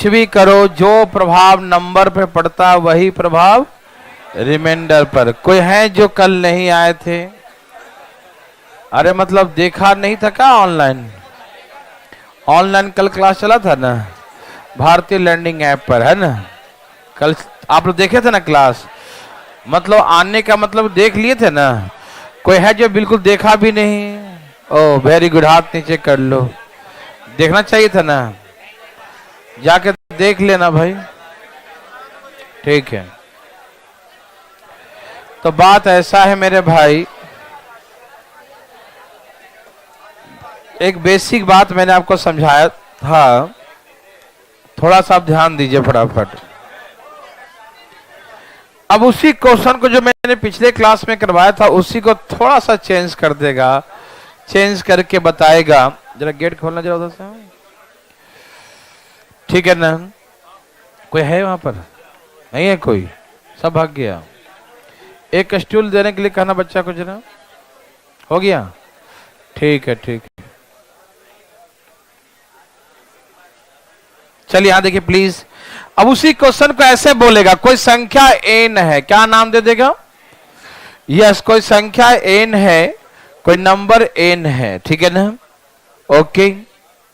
कुछ भी करो, जो प्रभाव नंबर पे पड़ता है वही प्रभाव रिमाइंडर पर। कोई है जो कल नहीं आए थे? अरे मतलब देखा नहीं था क्या? ऑनलाइन ऑनलाइन कल क्लास चला था ना, भारतीय लर्निंग ऐप पर, है ना? कल आप लोग देखे थे ना क्लास? मतलब आने का मतलब देख लिए थे ना? कोई है जो बिल्कुल देखा भी नहीं? ओह वेरी गुड, हाथ नीचे कर लो। देखना चाहिए था ना, जाके देख लेना भाई। ठीक है, तो बात ऐसा है मेरे भाई, एक बेसिक बात मैंने आपको समझाया था, थोड़ा सा आप ध्यान दीजिए फटाफट। अब उसी क्वेश्चन को जो मैंने पिछले क्लास में करवाया था उसी को थोड़ा सा चेंज कर देगा, चेंज करके बताएगा। जरा गेट खोलना जरा उधर से, ठीक है ना? कोई है वहां पर? नहीं है कोई, सब भाग गया। एक स्टूल देने के लिए कहना बच्चा को जरा। हो गया? ठीक है ठीक है। चलिए यहां देखिए प्लीज। अब उसी क्वेश्चन को ऐसे बोलेगा, कोई संख्या n है, क्या नाम दे देगा? यस, कोई संख्या n है, कोई नंबर n है, ठीक है ना? ओके,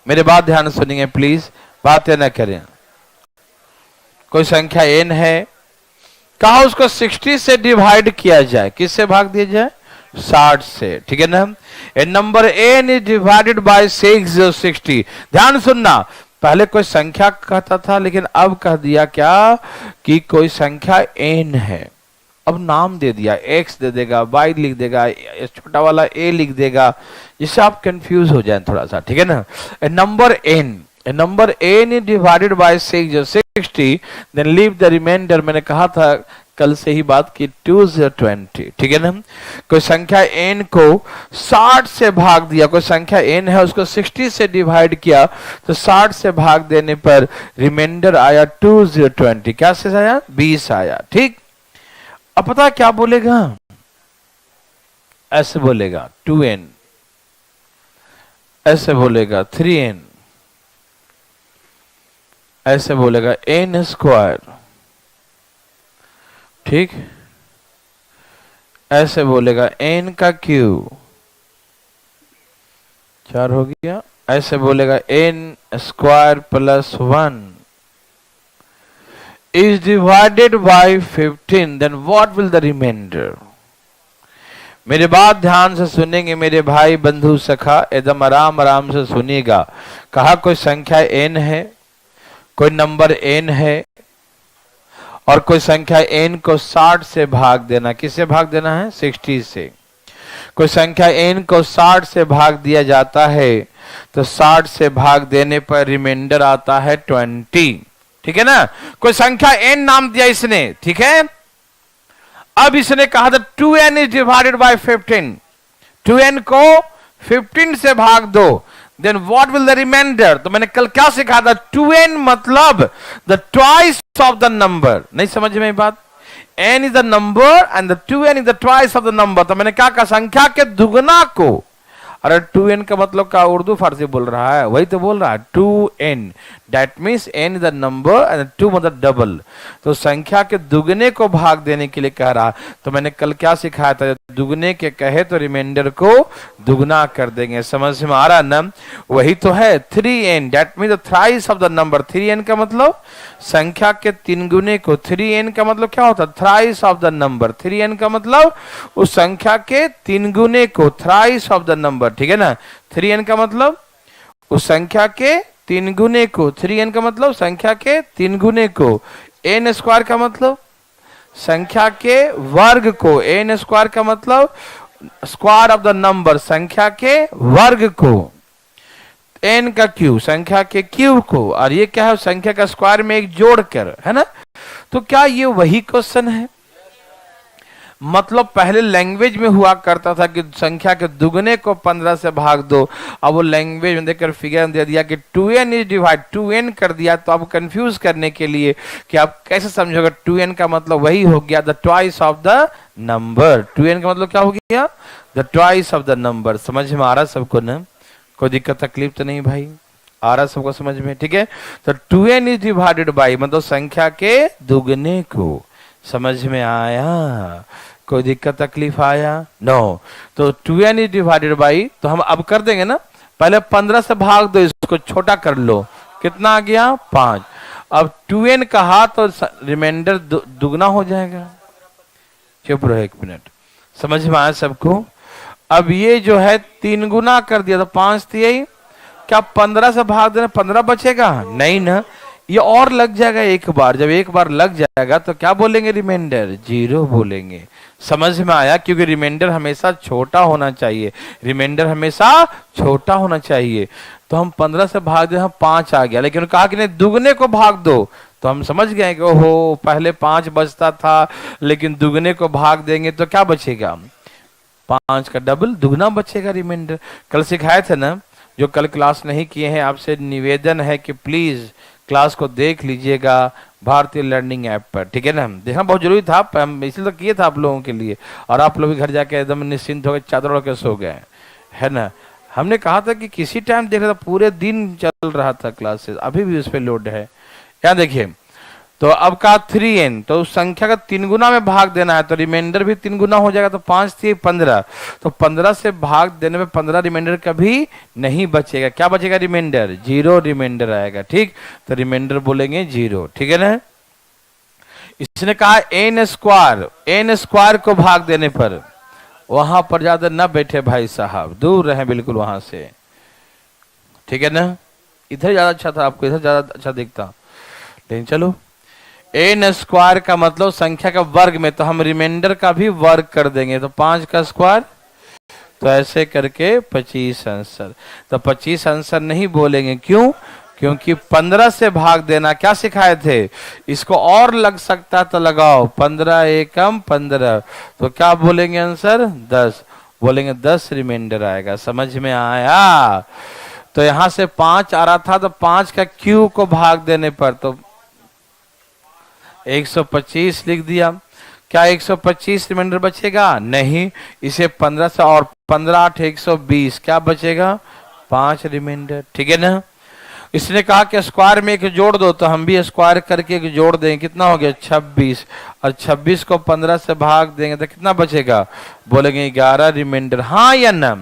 मेरे बात ध्यान सुनिए प्लीज, बातें ना करें। कोई संख्या n है, कहा उसको 60 से डिवाइड किया जाए। किससे भाग दिया जाए? 60 से, ठीक है ना? A number n is divided by 60। ध्यान सुनना, पहले कोई संख्या कहता था लेकिन अब कह दिया क्या कि कोई संख्या n है। अब नाम दे दिया, x दे देगा, y लिख देगा, छोटा वाला a लिख देगा, जिससे आप कंफ्यूज हो जाए थोड़ा सा, ठीक है ना? A number n is divided by 60, then leave the remainder. मैंने कहा था कल से ही बात की, 2 0 20, ठीक है ना? कोई संख्या n को 60 से भाग दिया, कोई संख्या n है उसको 60 से डिवाइड किया, तो 60 से भाग देने पर रिमाइंडर आया 2 0 20। क्या से आया? 20 आया, ठीक? अब पता है क्या बोलेगा? ऐसे बोलेगा 2n, ऐसे बोलेगा 3n, ऐसे बोलेगा n स्क्वायर, ठीक? ऐसे बोलेगा n का क्यूब, 4 हो गया। ऐसे बोलेगा n square plus 1 is divided by 15, then what will the remainder? मेरे बात ध्यान से सुनेंगे मेरे भाई बंधु सखा, एकदम आराम आराम से सुनिएगा। कहा कोई संख्या n है, कोई नंबर n है, और कोई संख्या n को 60 से भाग देना। किससे भाग देना है? 60 से। कोई संख्या n को 60 से भाग दिया जाता है, तो 60 से भाग देने पर रिमाइंडर आता है 20, ठीक है ना? कोई संख्या n नाम दिया इसने, ठीक है? अब इसने कहा था 2n is divided by 15, 2n को 15 से भाग दो, then what will the reminder? तो मैंने कल क्या सिखाया था? 2n मतलब the twice of the number. नहीं समझ में बात? n is the number and the 2n is the twice of the number. तो मैंने क्या कहा? संख्या के दुगना को। अरे 2n का मतलब क्या उर्दू फारसी बोल रहा है? वही तो बोल रहा है 2n, that means n is the number and 2 मतलब डबल। तो संख्या के दुगने को भाग देने के लिए कह रहा। तो मैंने कल क्या सिखाया था? दुगने के कहे तो रिमाइंडर को दुगना कर देंगे। समझ में आ रहा ना? वही तो है 3n, that means the thrice of the number. 3n का मतलब संख्या के 3 गुने को। 3n का मतलब क्या होता है? Thrice of the number. 3n का मतलब उस संख्या के 3 गुने को, थ्राइस ऑफ द नंबर, ठीक है ना? 3n का मतलब उस संख्या के 3 गुने को। 3n का मतलब संख्या के 3 गुने को। n स्क्वायर का मतलब संख्या के वर्ग को। n स्क्वायर का मतलब स्क्वायर ऑफ द नंबर, संख्या के वर्ग को। n का क्यूब, संख्या के क्यूब को। और ये क्या है? संख्या का स्क्वायर में एक जोड़कर, है ना? तो क्या ये वही क्वेश्चन है? मतलब पहले लैंग्वेज में हुआ करता था कि संख्या के दुगने को 15 से भाग दो। अब वो लैंग्वेज में देखकर फिगर दे दिया कि 2n इज डिवाइड, 2n कर दिया। तो अब कंफ्यूज करने के लिए कि आप कैसे समझोगे? 2n का मतलब वही हो गया the twice of the number. 2n का मतलब क्या हो गया? The twice of the number. समझ में आ रहा सबको ना? कोई दिक्कत तकलीफ तो नहीं भाई? आ रहा सबको समझ में? ठीक है, तो 2n इज डिवाइडेड बाई मतलब संख्या के दुगने को। समझ में आया? कोई दिक्कत तकलीफ आया? नो। तो 2n इज डिवाइडेड बाई, तो हम अब कर देंगे ना, पहले 15 से भाग दो, इसको छोटा कर लो, कितना आ गया? 5। अब 2n कहा तो रिमाइंडर दुगना हो जाएगा। चुप रहो 1 मिनट, समझ में आया सबको? अब ये जो है 3 गुना कर दिया तो 5 थी यही, क्या 15 से भाग देना 15 बचेगा? नहीं ना, ये और लग जाएगा एक बार। जब एक बार लग जाएगा तो क्या बोलेंगे? रिमाइंडर 0 बोलेंगे। समझ में आया? क्योंकि रिमाइंडर हमेशा छोटा होना चाहिए, रिमाइंडर हमेशा छोटा होना चाहिए। तो हम 15 से भाग दे, हम 5 आ गया, लेकिन कहा कि नहीं दुगने को भाग दो, तो हम समझ गए कि ओहो पहले 5 बचता था, लेकिन दुगने को भाग देंगे तो क्या बचेगा? 5 का डबल दुगना बचेगा रिमाइंडर। कल सिखाए थे ना, जो कल क्लास नहीं किए हैं आपसे निवेदन है कि प्लीज क्लास को देख लीजिएगा भारतीय लर्निंग ऐप पर, ठीक है ना? देखना बहुत जरूरी था, हम इसलिए तो किए था आप लोगों के लिए, और आप लोग भी घर जाके एकदम निश्चिंत होकर चादर ओढ़ के सो गए, है ना? हमने कहा था कि किसी टाइम देख रहा था, पूरे दिन चल रहा था क्लासेस, अभी भी उस पर लोड है। यहाँ देखिए, तो अब का 3n, तो उस संख्या का 3 गुना में भाग देना है, तो रिमाइंडर भी 3 गुना हो जाएगा, तो 5 थी 15, तो 15 से भाग देने में 15 रिमाइंडर कभी नहीं बचेगा। क्या बचेगा? रिमाइंडर 0 रिमाइंडर आएगा। ठीक, तो रिमाइंडर बोलेंगे 0, ठीक है ना? इसने कहा n स्क्वायर को भाग देने पर, वहां पर ज्यादा न बैठे भाई साहब, दूर रहे बिल्कुल वहां से, ठीक है ना? इधर ज्यादा अच्छा था, आपको इधर ज्यादा अच्छा दिखता, लेकिन चलो। n स्क्वायर का मतलब संख्या का वर्ग में, तो हम रिमाइंडर का भी वर्ग कर देंगे, तो 5 का स्क्वायर, तो ऐसे करके 25 आंसर। तो 25 आंसर नहीं बोलेंगे, क्यों? क्योंकि 15 से भाग देना क्या सिखाए थे? इसको और लग सकता तो लगाओ, 15 एकम 15, तो क्या बोलेंगे आंसर? 10 बोलेंगे, 10 रिमाइंडर आएगा। समझ में आया? तो यहां से 5 आ रहा था, तो 5 का क्यूब को भाग देने पर तो 125 लिख दिया। क्या 125 रिमाइंडर बचेगा? नहीं, इसे 15 से और 15 8 120, क्या बचेगा? 5 रिमाइंडर, ठीक है ना? इसने कहा कि स्क्वायर में एक जोड़ दो, तो हम भी स्क्वायर करके एक जोड़ देंगे, कितना हो गया? 26, और 26 को 15 से भाग देंगे तो कितना बचेगा? बोलेंगे 11 रिमाइंडर। हाँ या ना?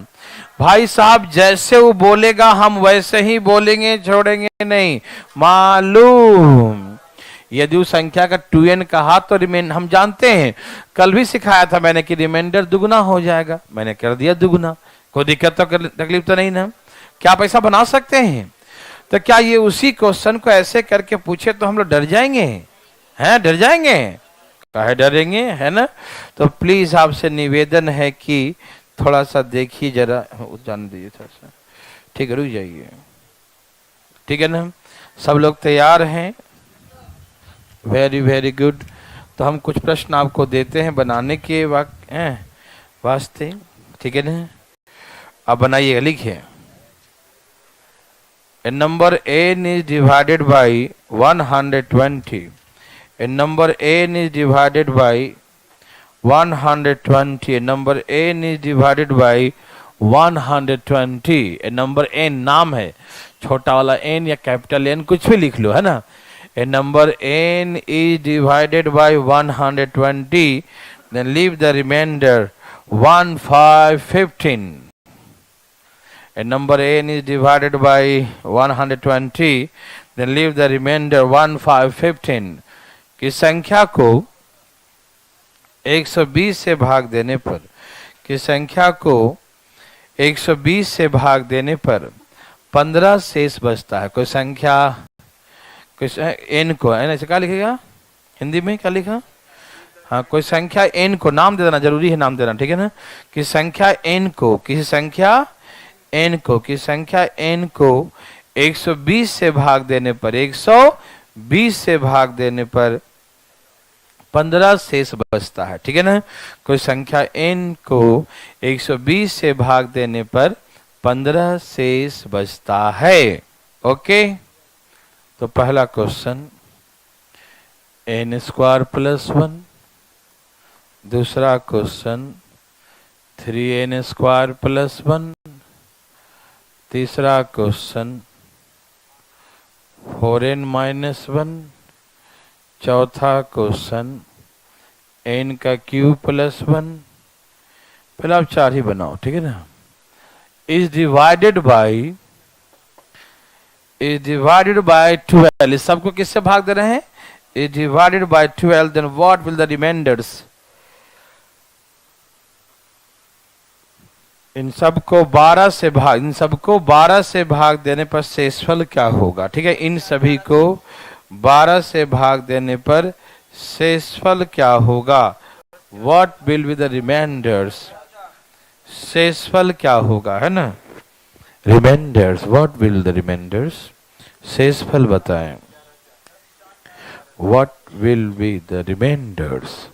भाई साहब जैसे वो बोलेगा हम वैसे ही बोलेंगे, छोड़ेंगे नहीं, मालूम? यदि उस संख्या का 2n कहा तो रिमाइंडर हम जानते हैं, कल भी सिखाया था मैंने कि रिमाइंडर दुगना हो जाएगा, मैंने कर दिया दुगना, कोई दिक्कत तो तकलीफ तो नहीं ना? क्या आप ऐसा बना सकते हैं? तो क्या ये उसी क्वेश्चन को ऐसे करके पूछे तो हम लोग डर जाएंगे? हैं, डर जाएंगे? काहे डरेंगे, है ना? तो प्लीज आपसे निवेदन है कि थोड़ा सा देखिए जरा, जान दीजिए थोड़ा सा, ठीक है, रुक जाइए, ठीक है ना? सब लोग तैयार हैं? Very very good. तो हम कुछ प्रश्न आपको देते हैं बनाने के वास्ते, ठीक है ना? अब बनाइएगा, लिखिए। A number n is divided by 120. A number n is divided by 120. A number n is divided by 120. A number n नाम है, छोटा वाला n या कैपिटल n कुछ भी लिख लो, है ना? A number n is divided by 120, then leave the remainder 1 5 15. A number n is divided by 120, then leave the remainder 1 5 15. की संख्या को 120 से भाग देने पर, की संख्या को 120 से भाग देने पर 15 शेष बचता है। कोई संख्या, कोई n को, n ऐसे क्या लिखेगा हिंदी में, क्या लिखा? हाँ, कोई संख्या n को नाम दे देना, जरूरी है नाम देना, ठीक है ना? कि संख्या n को, किसी संख्या n को, की संख्या n को 120 से भाग देने पर, 120 से भाग देने पर 15 शेष बचता है, ठीक है ना? कोई संख्या n को 120 से भाग देने पर 15 शेष बचता है। ओके, तो पहला क्वेश्चन n स्क्वायर प्लस 1, दूसरा क्वेश्चन 3n स्क्वायर प्लस 1, तीसरा क्वेश्चन 4n माइनस 1, चौथा क्वेश्चन n का क्यूब प्लस 1, पहले आप 4 ही बनाओ, ठीक है ना। इज डिवाइडेड बाय 12, इस सबको किससे भाग दे रहे हैं, is divided by 12, then what will the remainders, इन सबको 12 से भाग देने पर शेषफल क्या होगा, ठीक है। इन सभी को 12 से भाग देने पर शेषफल क्या होगा, what will be the remainders, शेषफल क्या होगा, है ना। Remainders, what will the remainders, शेषफल बताएं, what will be the remainders,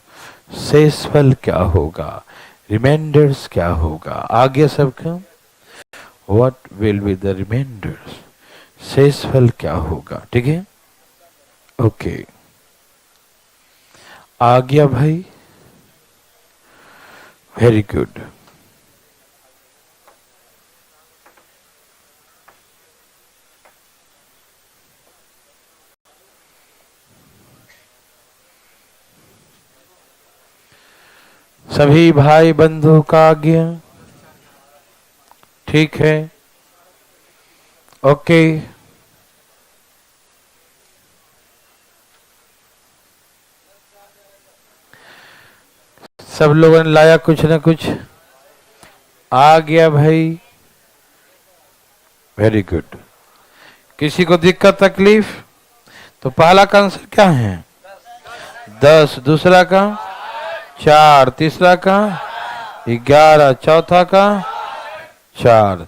शेषफल क्या होगा, रिमाइंडर्स क्या होगा, आगे सबका what will be the remainders, शेषफल क्या होगा, ठीक है। ओके, आ गया भाई, वेरी गुड। सभी भाई बंधु का आ गया, ठीक है, ओके। सब लोगों ने लाया कुछ ना कुछ, आ गया भाई, वेरी गुड। किसी को दिक्कत तकलीफ, तो पहला का आंसर क्या है 10, दूसरा का 4, तीसरा का 11, चौथा का 4,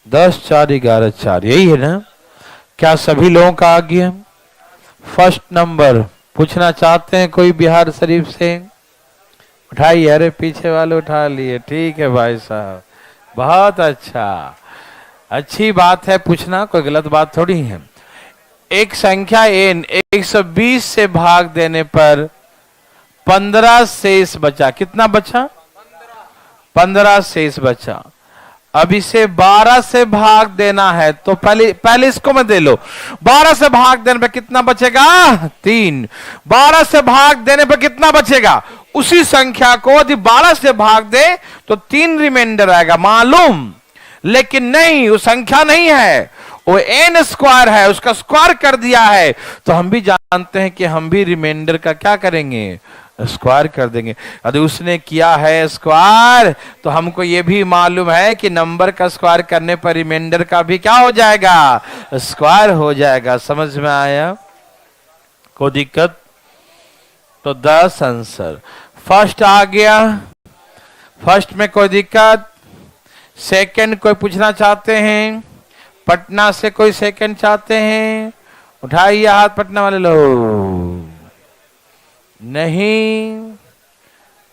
10, 4, 11, 4, यही है ना। क्या सभी लोगों का आ गया। फर्स्ट नंबर पूछना चाहते हैं कोई बिहार शरीफ से, उठाइए, अरे पीछे वाले उठा लिए, ठीक है भाई साहब, बहुत अच्छा, अच्छी बात है पूछना, कोई गलत बात थोड़ी है। एक संख्या n 120 से भाग देने पर 15 शेष बचा, कितना बचा 15 शेष बचा। अब इसे 12 से भाग देना है, तो पहले इसको मैं दे लो, 12 से भाग देने पर कितना बचेगा 3, 12 से भाग देने पर कितना बचेगा, उसी संख्या को यदि 12 से भाग दे तो 3 रिमाइंडर आएगा, मालूम। लेकिन नहीं, वो संख्या नहीं है, वो n स्क्वायर है, उसका स्क्वायर कर दिया है, तो हम भी जानते हैं कि हम भी रिमाइंडर का क्या करेंगे, स्क्वायर कर देंगे। यदि उसने किया है स्क्वायर, तो हमको यह भी मालूम है कि नंबर का स्क्वायर करने पर रिमाइंडर का भी क्या हो जाएगा, स्क्वायर हो जाएगा। समझ में आया, कोई दिक्कत। तो 10 आंसर फर्स्ट आ गया, फर्स्ट में कोई दिक्कत। सेकंड कोई पूछना चाहते हैं, पटना से कोई सेकंड चाहते हैं, उठाइए हाथ, पटना वाले लोग। नहीं,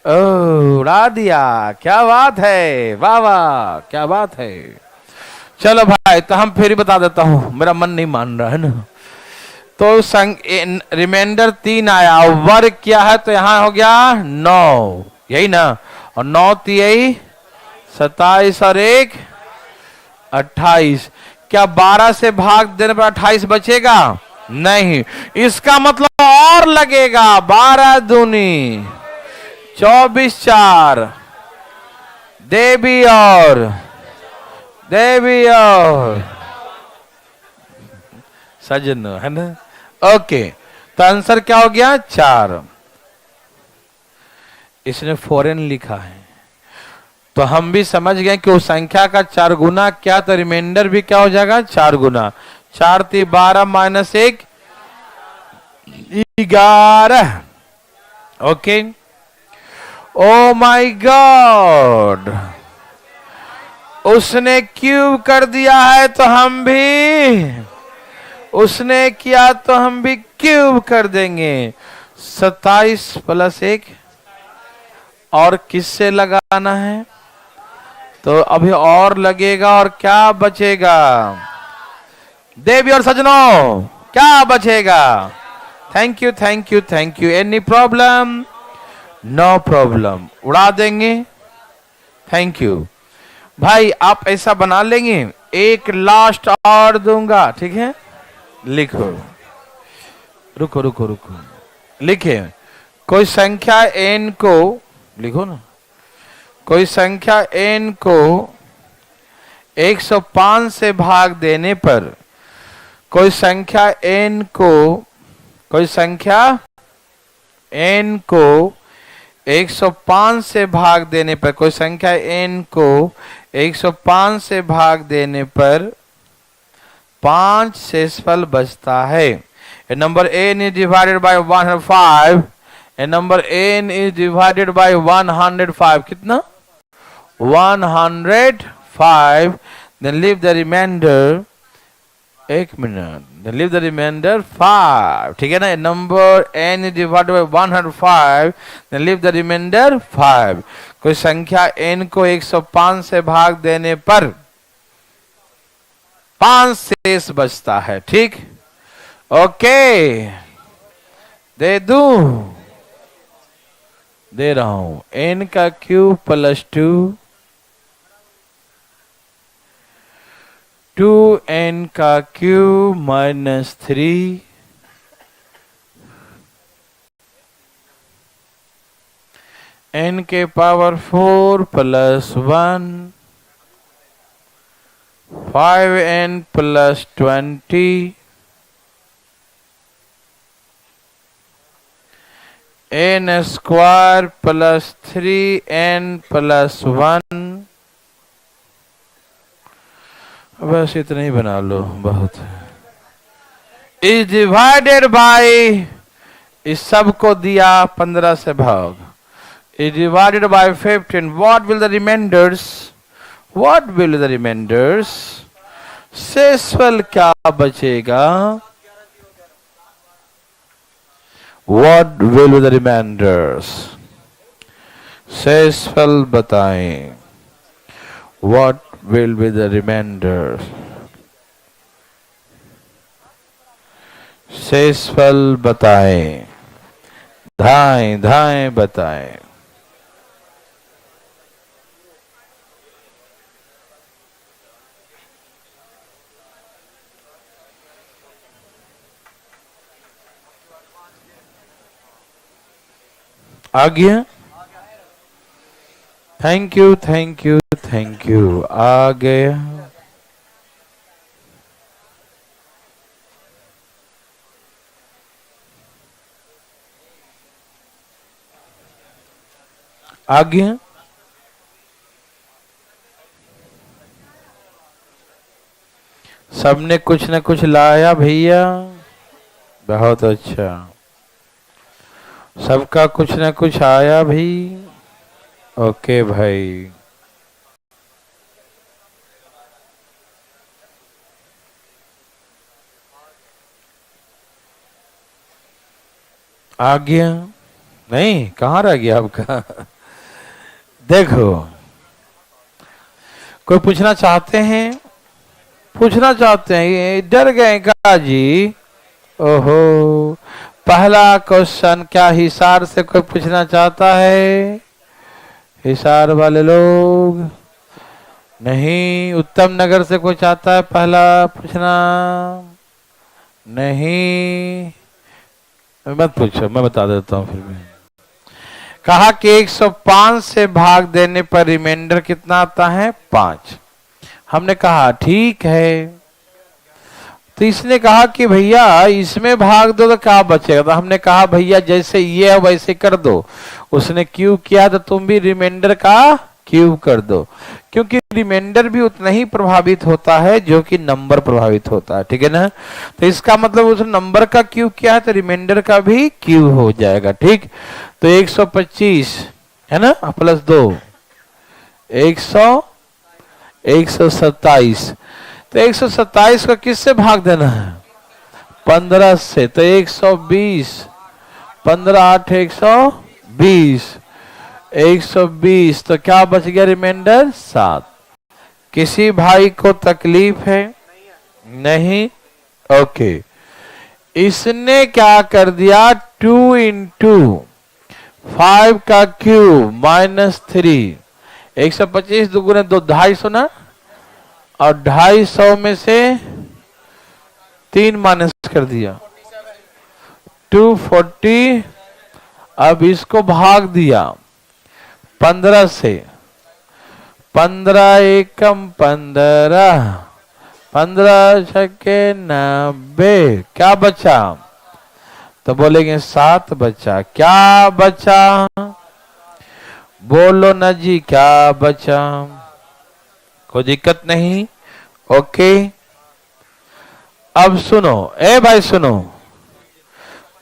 उड़ा दिया, क्या बात है, वाह वाह, क्या बात है। चलो भाई, तो हम फिर ही बता देता हूं, मेरा मन नहीं मान रहा है ना। तो रिमाइंडर 3 आया, वर्ग क्या है, तो यहां हो गया 9, यही ना, और 9 3 27 और 1 28। क्या 12 से भाग देने पर 28 बचेगा, नहीं, इसका मतलब और लगेगा, 12 दूनी 24, 4 देवी और सजन, है ना। ओके, तो आंसर क्या हो गया 4। इसने फॉरेन लिखा है, तो हम भी समझ गए कि उस संख्या का 4 गुना क्या, तो रिमाइंडर भी क्या हो जाएगा 4 गुना। 4 3 12 minus 1 11। Okay, oh my God, उसने क्यूब कर दिया है, तो हम भी, उसने किया तो हम भी क्यूब कर देंगे। 27 प्लस 1, और किससे लगाना है, तो अभी और लगेगा, और क्या बचेगा देवी और सजनों, क्या बचेगा। Thank you thank you thank you. Any problem, no problem, उड़ा देंगे। थैंक यू भाई, आप ऐसा बना लेंगे। एक लास्ट और दूंगा, ठीक है, लिखो, रुको रुको रुको, लिखे। कोई संख्या n को, लिखो ना, कोई संख्या n को 105 से भाग देने पर, कोई संख्या n को, कोई संख्या n को 105 से भाग देने पर, कोई संख्या n को 105 से भाग देने पर 5 शेषफल बचता है। A number n is divided by 105. A number n is divided by 105. कितना? 105. Then leave the remainder. एक minute. Then leave the remainder 5. ठीक है ना? A number n is divided by 105. Then leave the remainder 5. कोई संख्या n को 105 से भाग देने पर 5 शेष बचता है। ठीक, ओके, दे दूं, दे रहा हूं। n का क्यूब प्लस 2, 2n का क्यूब माइनस 3, n के power 4 plus 1, 5n plus 20, n square plus 3n plus 1। बस इतना ही बना लो, बहुत है। इज डिवाइडेड बाय, इस सब को दिया 15 से भाग, is divided by 15। What will the remainders, what will the remainders, शेषफल क्या बचेगा? What will be the remainders? शेषफल बताएं। What will be the remainders? शेषफल बताएं, धाएं धाएं बताएं। आ गया? Thank you thank you thank you, आ गया। आ गया? सबने कुछ न कुछ लाया भैया, बहुत अच्छा। सबका कुछ न कुछ आया भी, ओके भाई। आ गया? नहीं, कहाँ रह गया आपका? देखो, कोई पूछना चाहते हैं, पूछना चाहते हैं, डर गए का जी? ओहो, पहला क्वेश्चन क्या हिसार से कोई पूछना चाहता है? हिसार वाले लोग नहीं। उत्तम नगर से कोई चाहता है पहला पूछना? नहीं, मत पूछो, मैं बता देता हूं फिर भी। कहा कि 105 से भाग देने पर रिमाइंडर कितना आता है? 5। हमने कहा ठीक है। तो इसने कहा कि भैया इसमें भाग दो तो क्या बचेगा? तो हमने कहा भैया जैसे ये है वैसे कर दो। उसने क्यूब किया तो तुम भी रिमाइंडर का क्यूब कर दो, क्योंकि रिमाइंडर भी उतना ही प्रभावित होता है जो कि नंबर प्रभावित होता है। ठीक है ना? तो इसका मतलब उस नंबर का क्यूब किया है तो रिमाइंडर का भी क्यूब हो जाएगा। ठीक, तो 125 है ना, प्लस 2 127। तो 127 को किससे भाग देना है? 15 से। तो 120, 15 8 120, 120। तो क्या बच गया रिमाइंडर? 7। किसी भाई को तकलीफ है? नहीं, ओके। इसने क्या कर दिया? 2 × 5 का क्यूब माइनस 3। 125 2 × 2 250 ना, और 250 में से 3 माइनस कर दिया 240। अब इसको भाग दिया 15 से, 15 एकम 15, 15 छक्के 90, क्या बचा? तो बोलेंगे 7 बचा। क्या बचा? बोलो ना जी, क्या बचा? कोई दिक्कत नहीं? ओके। अब सुनो, ए भाई सुनो,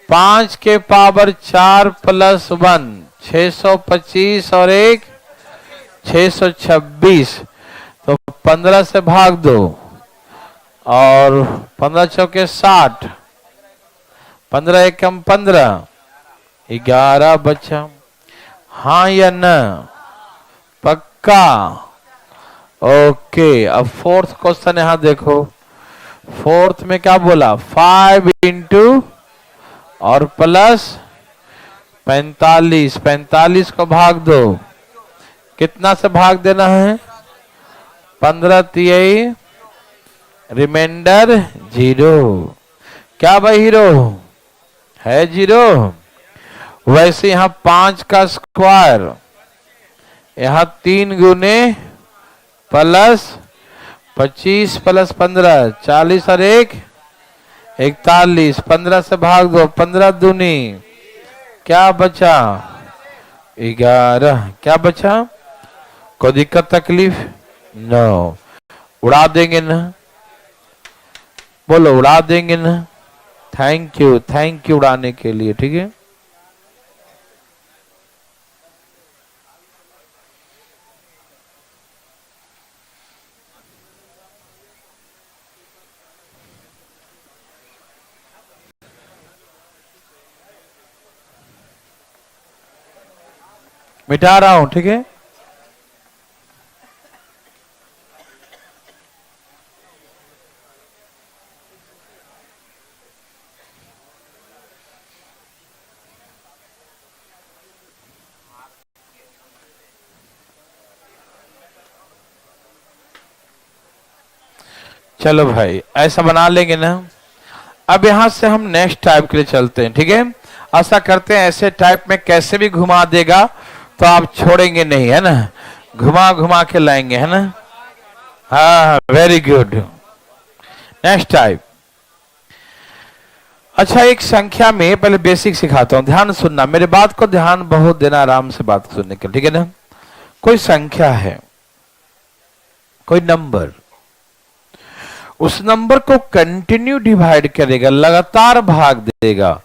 5 के पावर 4 प्लस 1 625 और 1 626। तो 15 से भाग दो और 15 चौके 60, 15 एकम 15, 11 बचा। हाँ या ना? पक्का? ओके। अब फोर्थ क्वेश्चन यहां देखो। फोर्थ में क्या बोला? 5 इंटू और प्लस 45, 45 को भाग दो। कितना से भाग देना है? 15 तिहाई, रिमाइंडर 0। क्या भाई हीरो है? 0। वैसे यहां 5 का स्क्वायर, यहां 3 गुने प्लस 25 प्लस 15 40 और 1 41। 15 से भाग दो, 15 दूनी, क्या बचा? 11। क्या बचा? कोई दिक्कत तकलीफ? नो। उड़ा देंगे ना? बोलो उड़ा देंगे ना? थैंक यू उड़ाने के लिए। ठीक है, मिटा रहा हूं। ठीक है, चलो भाई ऐसा बना लेंगे ना। अब यहां से हम नेक्स्ट टाइप के लिए चलते हैं। ठीक है, ऐसा करते हैं, ऐसे टाइप में कैसे भी घुमा देगा तो आप छोड़ेंगे नहीं, है ना? घुमा घुमा के लाएंगे, है ना? हाँ, वेरी गुड। Next type. अच्छा, एक संख्या में पहले बेसिक सिखाता हूं, ध्यान सुनना, मेरे बात को ध्यान बहुत देना, आराम से बात सुनने के, ठीक है ना? कोई संख्या है, कोई नंबर, उस नंबर को कंटिन्यू डिवाइड करेगा, लगातार भाग देगा।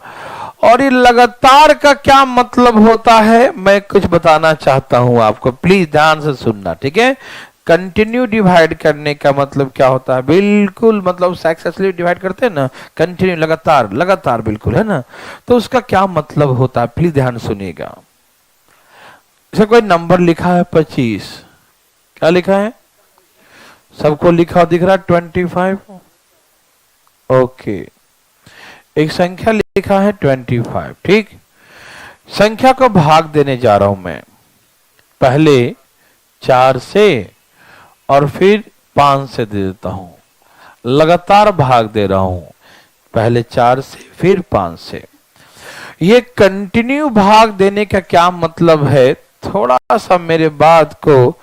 और ये लगातार का क्या मतलब होता है, मैं कुछ बताना चाहता हूं आपको, प्लीज ध्यान से सुनना। ठीक है, कंटिन्यू डिवाइड करने का मतलब क्या होता है? बिल्कुल, मतलब सक्सेसफुली डिवाइड करते हैं ना, कंटिन्यू, लगातार लगातार, बिल्कुल, है ना? तो उसका क्या मतलब होता है, प्लीज ध्यान सुनिएगा। जैसे कोई नंबर लिखा है 25, क्या लिखा है? सबको लिखा दिख रहा है 25। ओके, एक संख्या लिखा है 25। ठीक, संख्या को भाग देने जा रहा हूं मैं, पहले 4 से और फिर 5 से दे देता हूं, लगातार भाग दे रहा हूं, पहले 4 से फिर 5 से। ये कंटिन्यू भाग देने का क्या मतलब है, थोड़ा सा मेरे बात को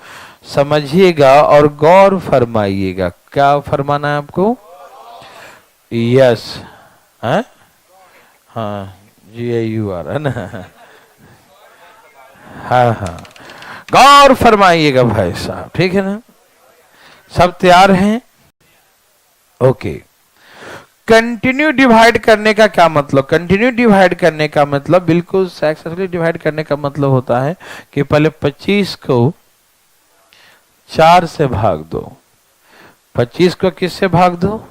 समझिएगा और गौर फरमाइएगा। क्या फरमाना है आपको? यस, हाँ हाँ, GAUR, है ना? हाँ हाँ, गौर फरमाइएगा भाई साहब, ठीक है ना? सब तैयार हैं? ओके। कंटिन्यू डिवाइड करने का क्या मतलब? कंटिन्यू डिवाइड करने का मतलब, बिल्कुल सक्सेसफुली डिवाइड करने का मतलब होता है कि पहले 25 को 4 से भाग दो। 25 को किससे भाग दो?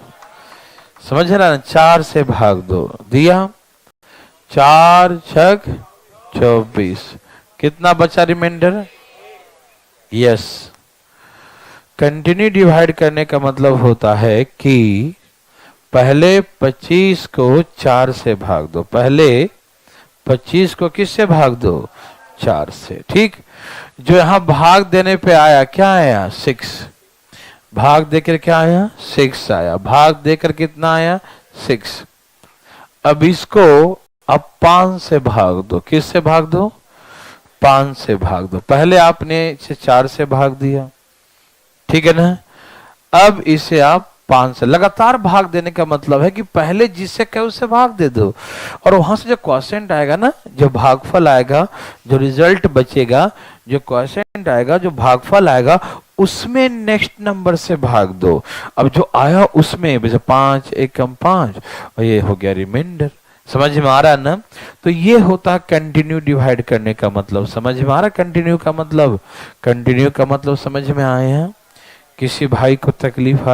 समझ रहा ना? 4 से भाग दो, दिया 4 छक 24, कितना बचा रिमाइंडर? यस, कंटिन्यू डिवाइड करने का मतलब होता है कि पहले 25 को 4 से भाग दो, पहले 25 को किससे भाग दो? 4 से। ठीक, जो यहां भाग देने पे आया, क्या आया? 6। भाग देकर क्या आया? 6 आया। भाग देकर कितना आया? 6। अब इसको अब 5 से भाग दो। किस से भाग दो? 5 से भाग दो। पहले आपने इसे 4 से भाग दिया, ठीक है ना। अब इसे आप 5 से लगातार भाग देने का मतलब है कि पहले जिससे कहे उससे भाग दे दो, और वहां से जो क्वोशिएंट आएगा ना, जो भागफल आएगा, जो रिजल्ट बचेगा, जो क्वोशिएंट आएगा, जो भागफल आएगा, उसमें नेक्स्ट नंबर से भाग दो। अब जो आया उसमें जैसे 5 एकम 5 और ये हो गया रिमाइंडर। समझ में आ रहा है ना? तो ये होता है कंटिन्यू डिवाइड करने का मतलब। समझ में आ रहा है कंटिन्यू का मतलब? कंटिन्यू का मतलब समझ में आया? किसी भाई को तकलीफ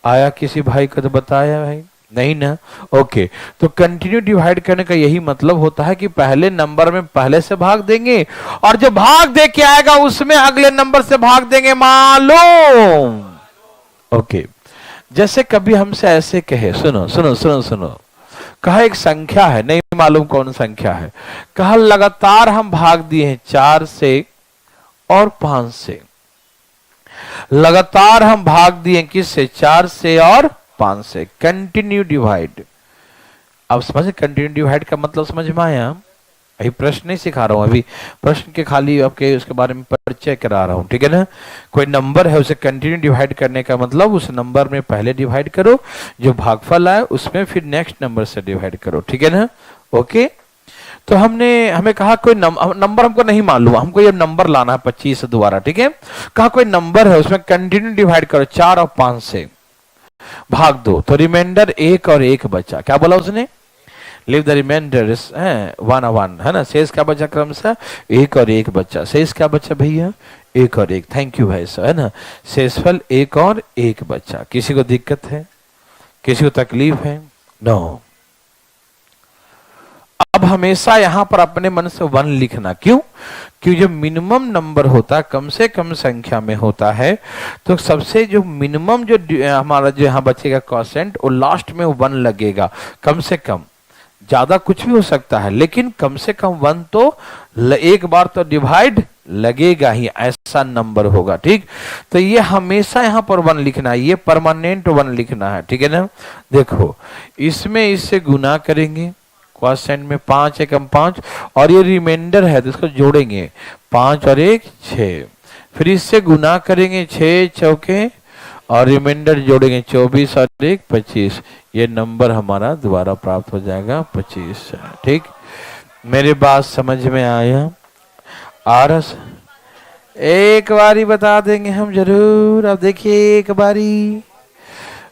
आया किसी भाई को तो बताया भाई नहीं ना? ओके, तो कंटिन्यू डिवाइड करने का यही मतलब होता है कि पहले नंबर में पहले से भाग देंगे, और जो भाग दे के आएगा उसमें अगले नंबर से भाग देंगे। मालूम? ओके, जैसे कभी हमसे ऐसे कहे, सुनो सुनो सुनो सुनो, कहा एक संख्या है, नहीं मालूम कौन संख्या है, कहा लगातार हम भाग दिए हैं 4 से और 5 से। लगातार हम भाग दिए किससे? 4 से और 5 से। Continue divide. अब समझे कंटिन्यू डिवाइड का मतलब समझ में आया? अभी प्रश्न नहीं सिखा रहा हूं, अभी प्रश्न के खाली आपके उसके बारे में परिचय करा रहा हूं, ठीक है ना। कोई नंबर है उसे कंटिन्यू डिवाइड करने का मतलब उस नंबर में पहले डिवाइड करो, जो भागफल आए उसमें फिर नेक्स्ट नंबर से डिवाइड करो, ठीक है ना। ओके, तो हमें कहा कोई नंबर हमको नहीं मालूम, हमको ये नंबर लाना है 25 दोबारा, ठीक है। कहा कोई नंबर है उसमें कंटिन्यू डिवाइड करो 4 और 5 से भाग दो, तो रिमाइंडर 1 और 1 बचा। क्या बोला उसने? लिव द रिमाइंडर 1 और 1, है ना। शेष क्या बचा? क्रमशः 1 और 1 बचा। शेष क्या बचा भैया? 1 और 1। थैंक यू भाई साहब, है ना। शेषफल 1 और 1 बचा। किसी को दिक्कत है? किसी को तकलीफ है? नो। अब हमेशा यहां पर अपने मन से 1 लिखना। क्यों? क्योंकि जो मिनिमम नंबर होता है कम से कम संख्या में होता है, तो सबसे जो मिनिमम जो हमारा जो यहां बचेगा क्वोशिएंट, वो लास्ट में 1 लगेगा। कम से कम, ज्यादा कुछ भी हो सकता है, लेकिन कम से कम 1 तो एक बार तो डिवाइड लगेगा ही, ऐसा नंबर होगा, ठीक। तो ये हमेशा यहां पर 1 लिखना है, ये परमानेंट 1 लिखना है, ठीक है ना। देखो, इसमें इससे गुना करेंगे, क्वोशिएंट में 5 एकम 5, और ये रिमाइंडर है तो इसको जोड़ेंगे 5 और 1 6, फिर इससे गुना करेंगे 6 चौके, और रिमाइंडर जोड़ेंगे 24 और 1 25। ये नंबर हमारा दोबारा प्राप्त हो जाएगा 25, ठीक। मेरी बात समझ में आया? आरस एक बारी बता देंगे हम जरूर। अब देखिए, एक बारी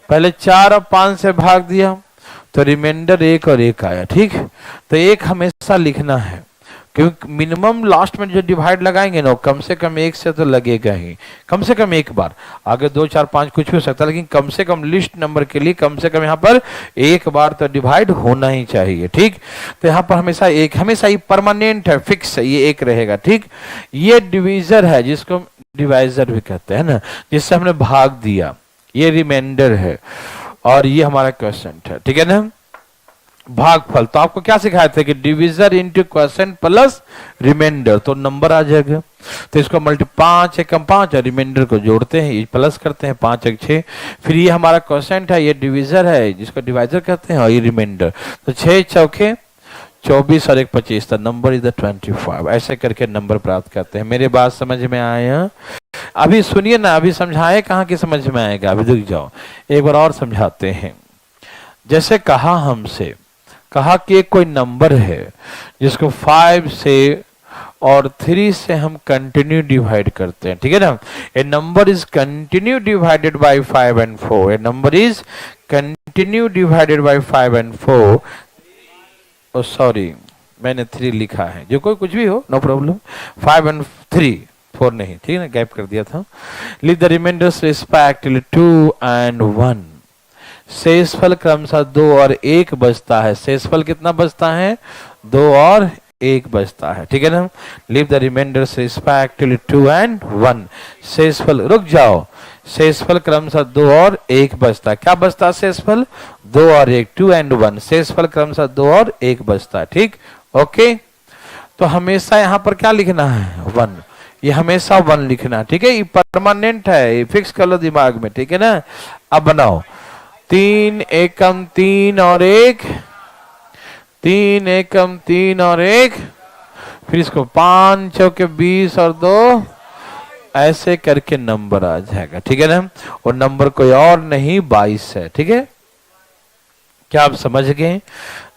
पहले 4 और 5 से भाग दिया तो रिमाइंडर 1 और 1 आया, ठीक। तो 1 हमेशा लिखना है, क्योंकि मिनिमम लास्ट में जो डिवाइड लगाएंगे ना, कम से कम 1 से तो लगेगा ही, कम से कम 1 बार। आगे 2 4 5 कुछ भी हो सकता है, लेकिन कम से कम लिस्ट नंबर के लिए कम से कम यहाँ पर 1 बार तो डिवाइड होना ही चाहिए, ठीक। तो यहाँ पर हमेशा 1, हमेशा ये परमानेंट है, फिक्स है, ये 1 रहेगा, ठीक। ये डिविजर है जिसको डिवाइजर भी कहते हैं ना, जिससे हमने भाग दिया, ये रिमाइंडर है, और ये हमारा क्वोशिएंट है, ठीक है ना। भागफल तो आपको क्या सिखाए थे कि divisor into quotient plus reminder, तो नंबर आ जाएगा। तो इसको 5 एकम 5 और रिमाइंडर को जोड़ते हैं, ये प्लस करते हैं, 5 एक 6, फिर ये हमारा क्वोशिएंट है, ये डिविजर है जिसको डिवाइजर कहते हैं, और ये रिमाइंडर। तो 6 चौके 24 और 1 25, तो नंबर इज द 25। ऐसे करके नंबर प्राप्त करते हैं। मेरी बात समझ में आया? अभी सुनिए ना, अभी समझाए कहाँ की समझ में आएगा, अभी रुक जाओ, एक बार और समझाते हैं। जैसे कहा हमसे, कहा कि एक कोई नंबर है जिसको 5 से और 3 से हम कंटिन्यू डिवाइड करते हैं, ठीक है ना। A number is continue divided by 5 and 4। A number is continue divided by 5 and 4। Oh sorry, मैंने 3 लिखा है, जो कोई कुछ भी हो, नो प्रॉब्लम। 5 and 3, 4 नहीं, ठीक है ना, गैप कर दिया था। Leave the reminders respectively 2 and 1। शेषफल क्रमशः 2 और 1 बचता है। शेषफल कितना बचता है? 2 और 1 बचता है, ठीक है ना। Leave the reminders respectively 2 and 1। शेषफल, रुक जाओ, शेषफल क्रमशः 2 और 1 बचता है। क्या बचता है शेषफल? 2 और 1, 2 and 1। शेषफल क्रमशः 2 और 1 बचता है, ठीक। ओके, तो हमेशा यहाँ पर क्या लिखना है? 1। ये हमेशा 1 लिखना, ठीक है। ये परमानेंट है, ये फिक्स कर लो दिमाग में, ठीक है ना। अब बनाओ, 3 एकम 3 और 1, 3 एकम 3 और 1, फिर इसको 5 चौके 20 और 2, ऐसे करके नंबर आ जाएगा। ठीक है ना, और नंबर कोई और नहीं 22 है। ठीक है, क्या आप समझ गए?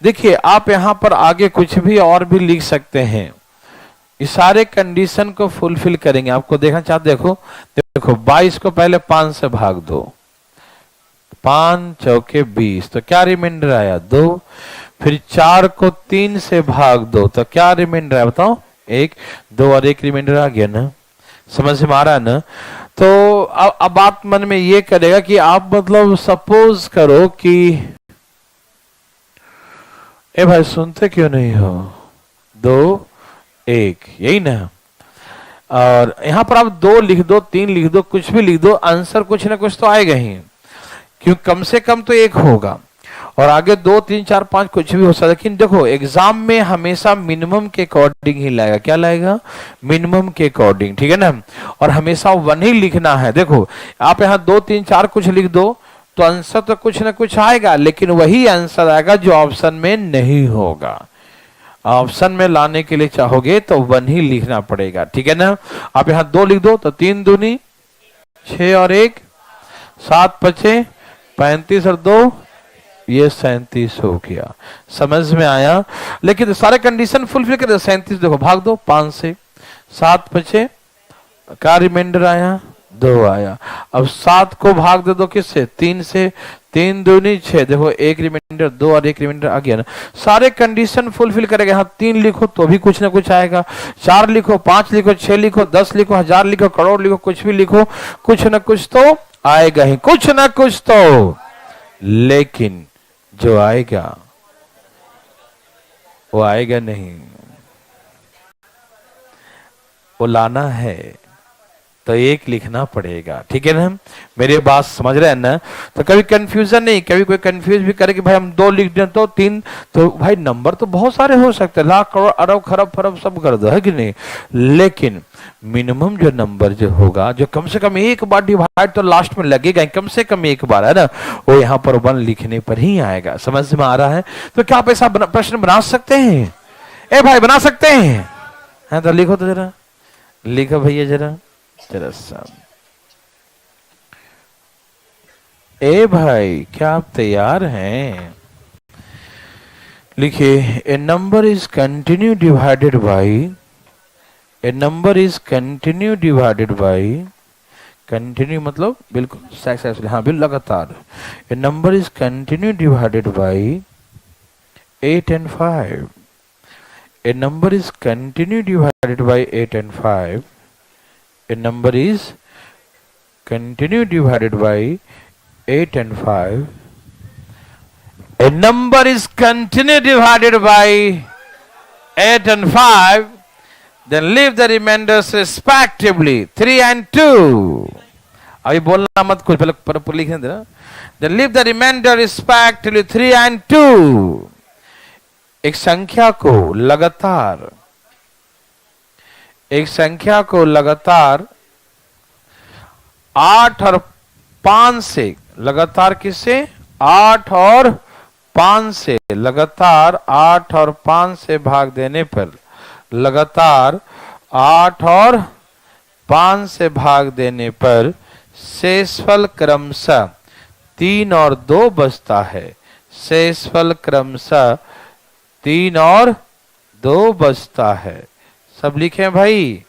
देखिए आप यहां पर आगे कुछ भी और भी लिख सकते हैं, इस सारे कंडीशन को फुलफिल करेंगे। आपको देखना चाहते, देखो देखो 22 को पहले 5 से भाग दो, 5 चौके 20, तो क्या रिमाइंडर आया 2। फिर 4 को 3 से भाग दो, तो क्या रिमाइंडर आया बताओ 1, 2 और 1 रिमाइंडर आ गया ना, समझ में आ रहा है ना। तो अब बात मन में ये करेगा कि आप मतलब सपोज करो कि ए भाई सुनते क्यों नहीं हो, 2 1 यही ना, और यहां पर आप 2 लिख दो, 3 लिख दो, कुछ भी लिख दो, आंसर कुछ ना कुछ तो आएगा ही, क्यों कम से कम तो 1 होगा, और आगे 2 3 4 5 कुछ भी हो सकता है। लेकिन देखो एग्जाम में हमेशा मिनिमम के अकॉर्डिंग ही लाएगा, क्या लाएगा, मिनिमम के अकॉर्डिंग। ठीक है ना, और हमेशा 1 ही लिखना है। देखो आप यहाँ 2 3 4 कुछ लिख दो तो आंसर तो कुछ ना कुछ आएगा, लेकिन वही आंसर आएगा जो ऑप्शन में नहीं होगा। ऑप्शन में लाने के लिए चाहोगे तो 1 ही लिखना पड़ेगा। ठीक है ना, आप यहाँ 2 लिख दो तो 3 दूनी 6 और 1 7 5 35 और 2 ये 37 हो गया, समझ में आया। लेकिन सारे कंडीशन फुलफिल कर 37 देखो भाग दो 5 से, 7 5 का रिमाइंडर आया 2 आया। अब 7 को भाग दे दो किससे, 3 से, 3 दूनी 6, देखो 1 रिमाइंडर 2 और 1 रिमाइंडर आ गया ना। सारे कंडीशन फुलफिल करेगा। यहाँ 3 लिखो तो भी कुछ ना कुछ आएगा, 4 लिखो 5 लिखो 6 लिखो 10 लिखो 1000 लिखो करोड़ लिखो, कुछ भी लिखो कुछ ना कुछ तो आएगा ही, कुछ ना कुछ तो। लेकिन जो आएगा वो आएगा नहीं, वो लाना है तो 1 लिखना पड़ेगा। ठीक है ना, मेरी बात समझ रहे हैं ना। तो कभी कंफ्यूजन नहीं, कभी कोई कंफ्यूज भी करे कि भाई हम 2 लिख दें तो 3, तो भाई नंबर तो बहुत सारे हो सकते हैं, लाख करोड़ अरब खरब फरब सब कर दो, है कि नहीं। लेकिन मिनिमम जो नंबर जो होगा, जो कम से कम एक बार डिवाइड तो लास्ट में लगेगा, कम से कम एक बार, है ना, वो यहाँ पर 1 लिखने पर ही आएगा। समझ में आ रहा है? तो क्या आप ऐसा प्रश्न बना सकते हैं? ए भाई बना सकते हैं? हाँ तो लिखो, तो जरा लिखो भैया जरा जरा सा। ए भाई क्या आप तैयार हैं? लिखिए, a number is continue divided by, a number is continue divided by, continue मतलब बिल्कुल सक्सेसफुल, हाँ बिल्कुल लगातार। A number is continue divided by 8 and 5, a number is continue divided by 8 and 5, a number is continue divided by 8 and 5, a number is continue divided by 8 and 5, then leave the remainders respectively 3 and 2. अभी बोलना मत, कुछ पहले लिखने देना। then leave the remainder respectively 3 and 2. एक संख्या को लगातार, एक संख्या को लगातार 8 और 5 से, लगातार किससे, 8 और 5 से, लगातार 8 और 5 से भाग देने पर, लगातार 8 और 5 से भाग देने पर शेषफल क्रमशः 3 और 2 बचता है। शेषफल क्रमशः 3 और 2 बचता है। सब लिखे भाई।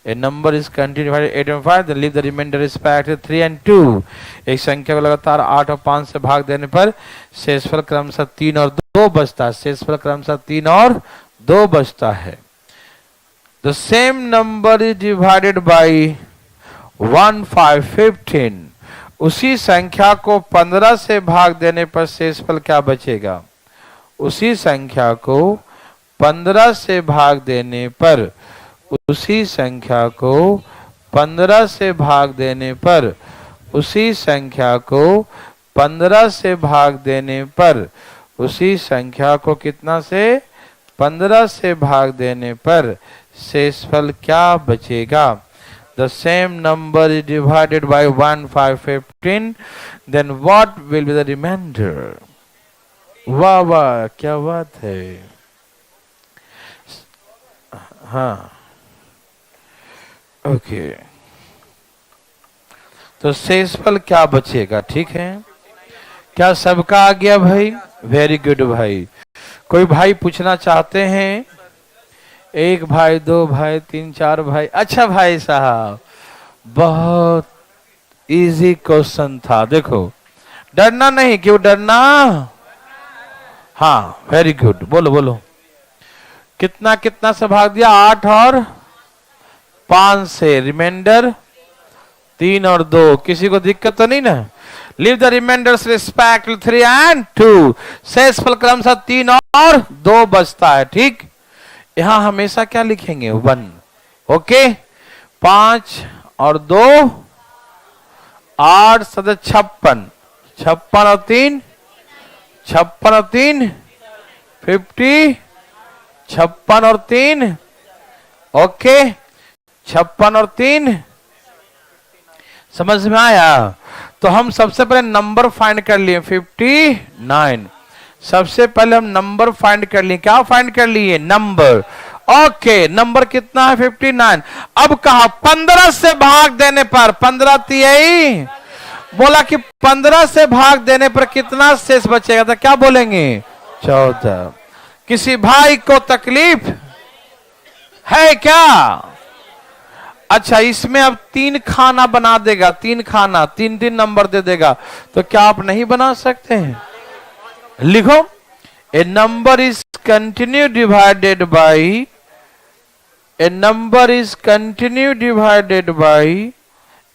ए number is continue 8 and 5, then leave the remainder respectively 3 and 2. एक संख्या को लगातार 8 और 5 से भाग देने पर शेषफल क्रमशः 3 और 2 बचता है। शेषफल क्रमशः 3 और 2 बचता है। The same number is divided by 1 5 15. उसी संख्या को 15 से भाग देने पर शेषफल क्या बचेगा? उसी संख्या को 15 से भाग देने पर, उसी संख्या को 15 से भाग देने पर, उसी संख्या को 15 से भाग देने पर, उसी संख्या को कितना से, 15 से भाग देने पर शेषफल क्या बचेगा? the same number is divided by 1, 5, 15, then what will be the remainder? वाह वाह, क्या बात है। हाँ, ओके, तो शेषफल क्या बचेगा? ठीक है, क्या सबका आ गया भाई? वेरी गुड भाई। कोई भाई पूछना चाहते हैं? एक भाई, दो भाई, तीन, चार भाई। अच्छा भाई साहब, बहुत इजी क्वेश्चन था। देखो, डरना नहीं, क्यों डरना? हाँ, वेरी गुड, बोलो बोलो। कितना कितना से भाग दिया? 8 और 5 से, रिमाइंडर 3 और 2। किसी को दिक्कत तो नहीं ना? Leave the reminders respect 3 and 2। शेषफल क्रमशः 3 और 2 बचता है। ठीक, यहां हमेशा क्या लिखेंगे? 1। ओके, 5 और 2 8 सद 56, 56 और 3 56 और 3 50, 56 और 3 ओके, 56 और 3 समझ में आया? तो हम सबसे पहले नंबर फाइंड कर लिए 59। सबसे पहले हम नंबर फाइंड कर लिए। क्या फाइंड कर लिए? नंबर। ओके, नंबर कितना है? 59। अब कहा 15 से भाग देने पर, 15 तिहाई, बोला कि 15 से भाग देने पर कितना शेष बचेगा? तो क्या बोलेंगे? 14। किसी भाई को तकलीफ है क्या? अच्छा, इसमें अब 3 खाना बना देगा, 3 खाना, 3 नंबर दे देगा, तो क्या आप नहीं बना सकते हैं? लिखो, a number is continue divided by, a number is continue divided by,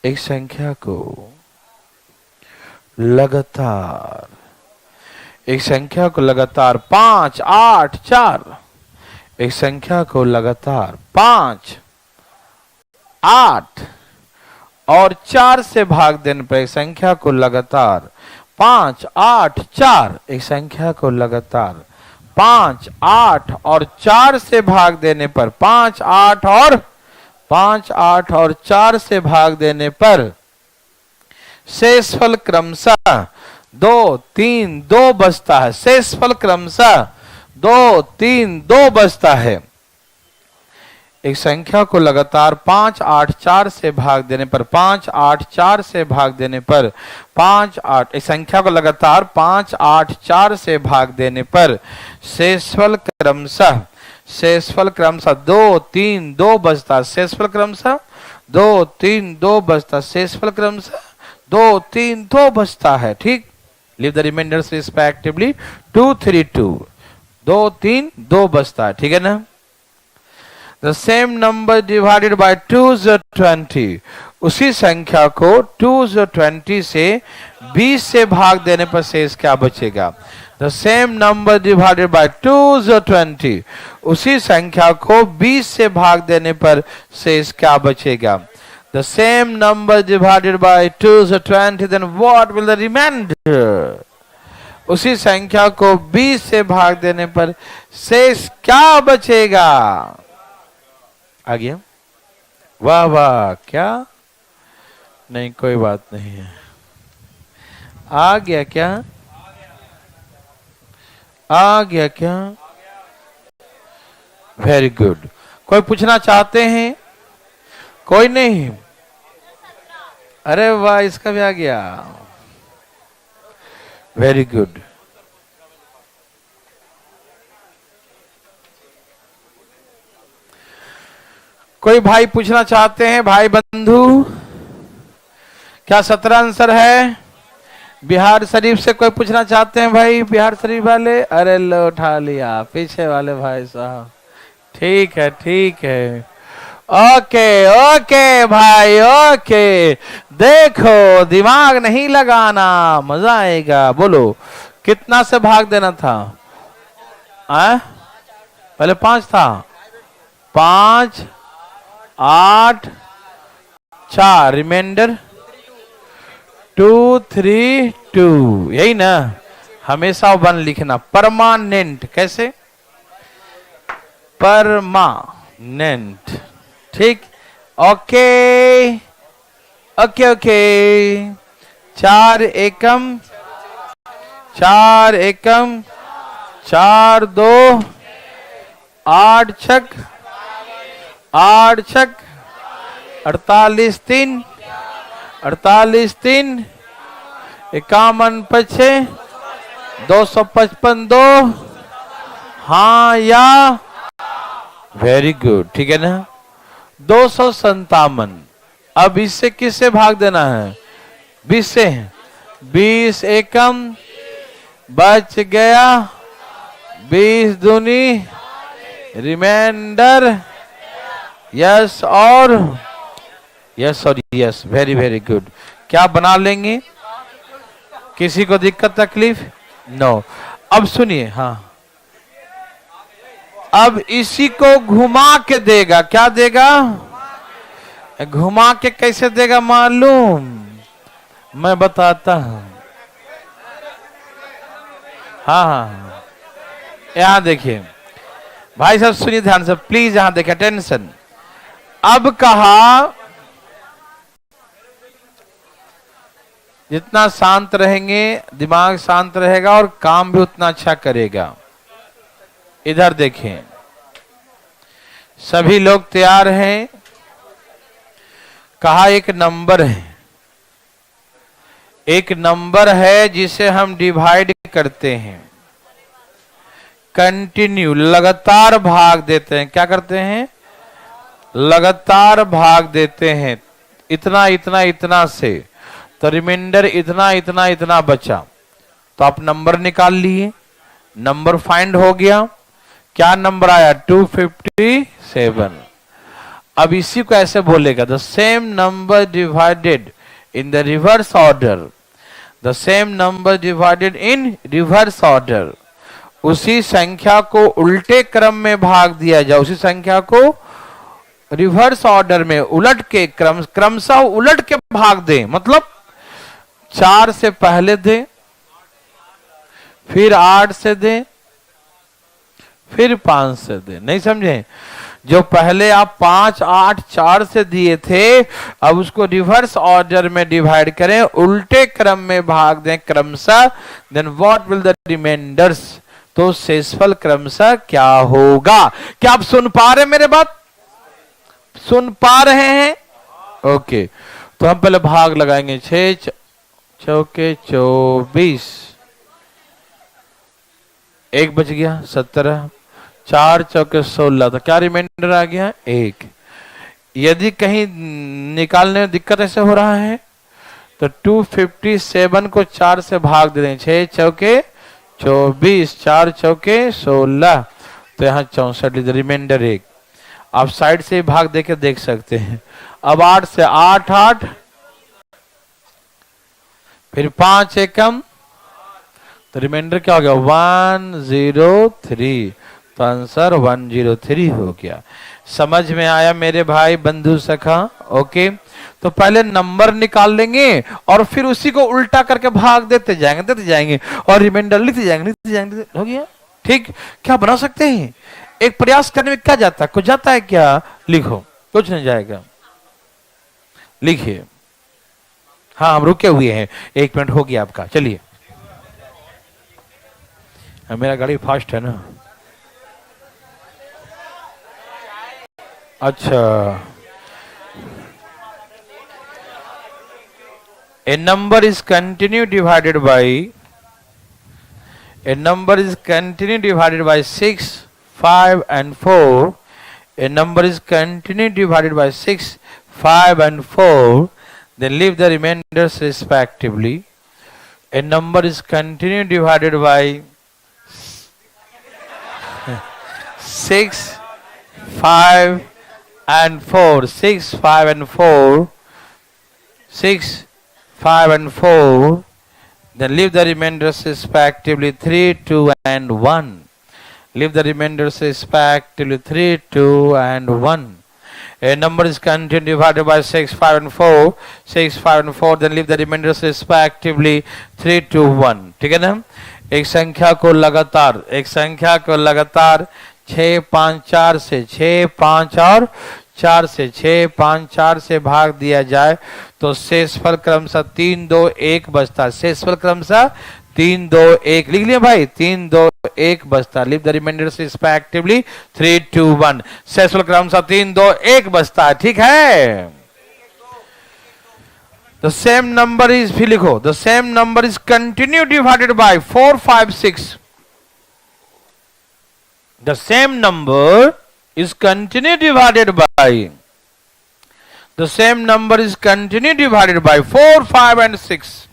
एक संख्या को लगातार, एक संख्या को लगातार 5, 8, 4, एक संख्या को लगातार 5, 8 और 4 से भाग देने पर, एक संख्या को लगातार 5, 8, 4, एक संख्या को लगातार 5, 8 और 4 से भाग देने पर, 5, 8 और 5, 8 और 4 से भाग देने पर शेषफल क्रमशः 2, 3, 2 बचता है। शेषफल क्रमशः 2, 3, 2 बचता है। एक संख्या को लगातार 5, 8, 4 से भाग देने पर, 5, 8, 4 से भाग देने पर, 5, 8, एक संख्या को लगातार 5, 8, 4 से भाग देने पर शेषफल क्रमशः 2, 3, 2 बचता। शेषफल क्रमशः 2, 3, 2 बचता। शेषफल क्रमशः 2, 3, 2 बचता है। ठीक, लीव द रिमाइंडर्स रिस्पेक्टिवली 2, 3, 2, 2, 3, 2 बचता है। ठीक है ना? The same number divided by 2 is 20। उसी संख्या को 2 is 20 से 20 से भाग देने पर शेष क्या बचेगा? The same number divided by 2 is 20। उसी संख्या को 20 से भाग देने पर शेष क्या बचेगा? The same number divided by 2 is 20, then what will the remainder? उसी संख्या को 20 से भाग देने पर शेष क्या बचेगा? आ गया? वाह वाह, क्या? नहीं, कोई बात नहीं है। आ गया क्या? आ गया क्या? Very good. कोई पूछना चाहते हैं? कोई नहीं? अरे वाह, इसका भी आ गया। Very good. कोई भाई पूछना चाहते हैं? भाई बंधु, क्या 17 आंसर है? बिहार शरीफ से कोई पूछना चाहते हैं भाई? बिहार शरीफ वाले? अरे लो, उठा लिया पीछे वाले भाई साहब। ठीक है, ठीक है, ओके ओके भाई, ओके। देखो, दिमाग नहीं लगाना, मजा आएगा। बोलो, कितना से भाग देना था? पहले 5 था। 5, 8, 4, रिमाइंडर 2, 3, 2, यही ना? हमेशा 1 लिखना। परमानेंट। कैसे? परमानेंट। ठीक, ओके ओके ओके। 4 एकम 4 एकम 4 2 8 छक 8 छक 48 3 48 3 51 पछे 255 2। हाँ या वेरी गुड, ठीक है ना। 257। अब इससे किससे भाग देना है? 20 से। 20 एकम बच गया, 20 दूनी रिमाइंडर। यस और यस, वेरी वेरी गुड। क्या बना लेंगे? किसी को दिक्कत तकलीफ? नो। अब सुनिए, हाँ, अब इसी को घुमा के देगा। क्या देगा? घुमा के कैसे देगा मालूम? मैं बताता हूं। हाँ, यहां देखिए भाई साहब, सुनिए ध्यान से प्लीज, यहां देखिए, अटेंशन। अब कहा जितना शांत रहेंगे दिमाग शांत रहेगा और काम भी उतना अच्छा करेगा। इधर देखें, सभी लोग तैयार हैं? कहा एक नंबर है, एक नंबर है जिसे हम डिवाइड करते हैं, कंटिन्यू लगातार भाग देते हैं। क्या करते हैं? लगातार भाग देते हैं। इतना इतना इतना से, तो रिमाइंडर इतना इतना इतना बचा। तो आप नंबर निकाल लिए, नंबर फाइंड हो गया। क्या नंबर आया? 257। अब इसी को ऐसे बोलेगा, the same number divided in the reverse order, the same number divided in reverse order. उसी संख्या को उल्टे क्रम में भाग दिया जाए, उसी संख्या को रिवर्स ऑर्डर में उलट के क्रमशः उलट के भाग दे। मतलब 4 से पहले दे, फिर 8 से दे, फिर 5 से दे। नहीं समझे? जो पहले आप 5 8 4 से दिए थे, अब उसको रिवर्स ऑर्डर में डिवाइड करें, उल्टे क्रम में भाग दें क्रमशः। Then what will the reminders? तो शेषफल क्रमशः क्या होगा? क्या आप सुन पा रहे हैं मेरे बात? सुन पा रहे हैं? ओके, तो हम पहले भाग लगाएंगे। 6 चौके 24, 1 बच गया 17, 4 चौके 16, तो क्या रिमाइंडर आ गया? 1। यदि कहीं निकालने में दिक्कत ऐसे हो रहा है तो 257 को 4 से भाग दे दें। 6 चौके 24, 4 चौके 16, तो यहाँ 64, रिमाइंडर 1। आप साइड से भाग देके देख सकते हैं। अब 8 से 8 8, फिर 5 एकम, तो रिमाइंडर क्या हो गया? 103। तो आंसर 103 हो गया। समझ में आया मेरे भाई बंधु सखा? ओके, तो पहले नंबर निकाल लेंगे और फिर उसी को उल्टा करके भाग देते जाएंगे और रिमाइंडर लिखते जाएंगे। हो गया? ठीक। क्या बना सकते हैं? एक प्रयास करने में क्या जाता है? कुछ जाता है क्या? लिखो, कुछ नहीं जाएगा। लिखिए। हाँ, हम रुके हुए हैं, 1 मिनट हो गया आपका। चलिए, मेरा गाड़ी फास्ट है ना। अच्छा, a number is continue divided by 6 5 and 4. A number is continue divided by 6 5 and 4, then leave the remainders respectively. A number is continue divided by 6 5 and 4, 6 5 and 4, 6 5 and 4, then leave the remainders respectively 3 2 and 1. Leave the remainders respectively 3 2 and 1. A number is continued divided by 6 5 and 4, 6 5 and 4, then leave the remainders respectively 3 2 1. ठीक है ना? एक संख्या को लगातार 6 5 4 से 6 5 और 4 से 6, 5 4 से भाग दिया जाए तो शेषफल क्रमशः 3 2 1 बचता है। शेषफल क्रमशः 3 2 1 लिख लिया भाई, 3 2 1 बचता। Leave the reminders respectively 3 2 1। शेषफल क्रमशः 3 2 1 बचता है, ठीक है। The same number is, फिर लिखो, the same number is continue divided by 4 5 6. The same number is continue divided by, the same number is continue divided by 4 5 and 6.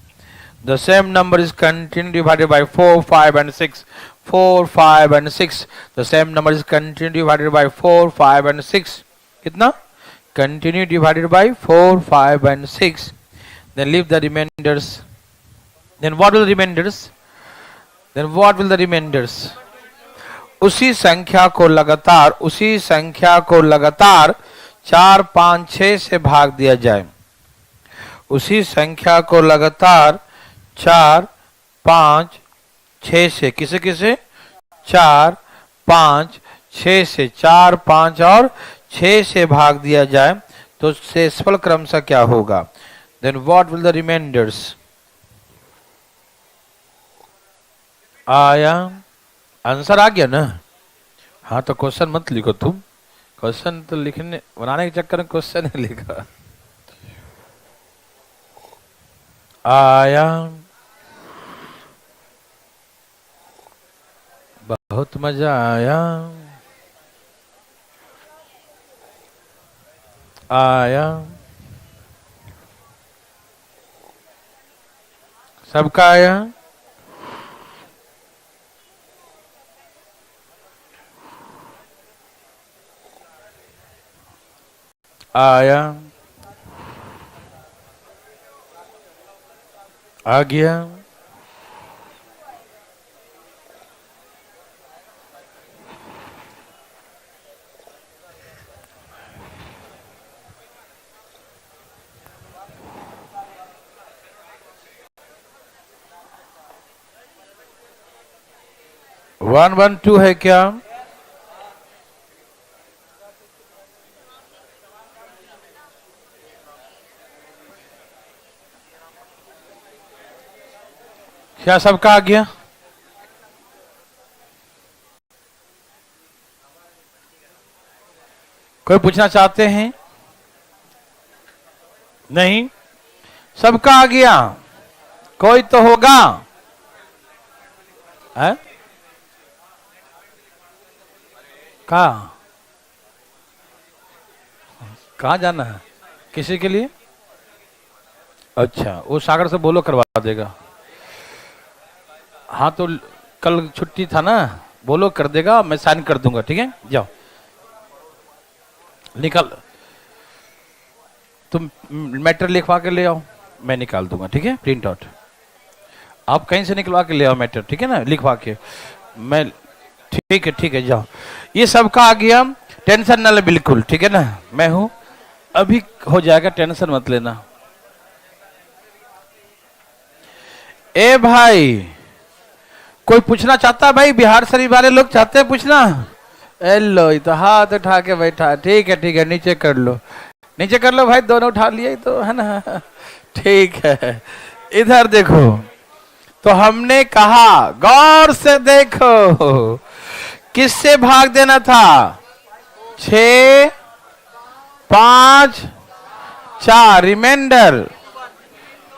The same number is continue divided by 4 5 and 6. 4 5 and 6. The same number is continue divided by 4 5 and 6. कितना? Continue divided by 4 5 and 6. Then leave the remainders. Then what will the remainders? Then what will the remainders? उसी संख्या को लगातार 4 5 6 से भाग दिया जाए। उसी संख्या को लगातार 4 5 6 से, किसे किसे? 4 5 6 से, 4 5 और 6 से भाग दिया जाए तो शेषफल क्रमशः क्या होगा? Then what will the remainders? आया? आंसर आ गया ना? हाँ, तो क्वेश्चन मत लिखो तुम, क्वेश्चन तो लिखने बनाने के चक्कर में क्वेश्चन ही लिखा। आया? बहुत मजा आया। आया? सबका आया? आया? आ गया? वन वन टू है क्या? क्या सबका आ गया? कोई पूछना चाहते हैं? नहीं, सबका आ गया। कोई तो होगा है? कहाँ जाना है? किसी के लिए? अच्छा, वो सागर से बोलो करवा देगा। हाँ, तो कल छुट्टी था ना, बोलो कर देगा, मैं साइन कर दूंगा, ठीक है? जाओ निकल, तुम मैटर लिखवा के ले आओ, मैं निकाल दूंगा, ठीक है? प्रिंट आउट आप कहीं से निकलवा के ले आओ मैटर, ठीक है ना? लिखवा के मैं, ठीक है, जाओ। ये सबका आ गया, टेंशन ना ले बिल्कुल, ठीक है ना? मैं हूं, अभी हो जाएगा, टेंशन मत लेना। ए भाई, कोई पूछना चाहता है? भाई बिहार शरीफ वाले लोग चाहते हैं पूछना? लो, तो हाथ उठा के बैठा, ठीक है, नीचे कर लो, नीचे कर लो भाई, दोनों उठा लिए तो है ना? ठीक है, इधर देखो। तो हमने कहा, गौर से देखो, किससे भाग देना था? 6 5 4, रिमाइंडर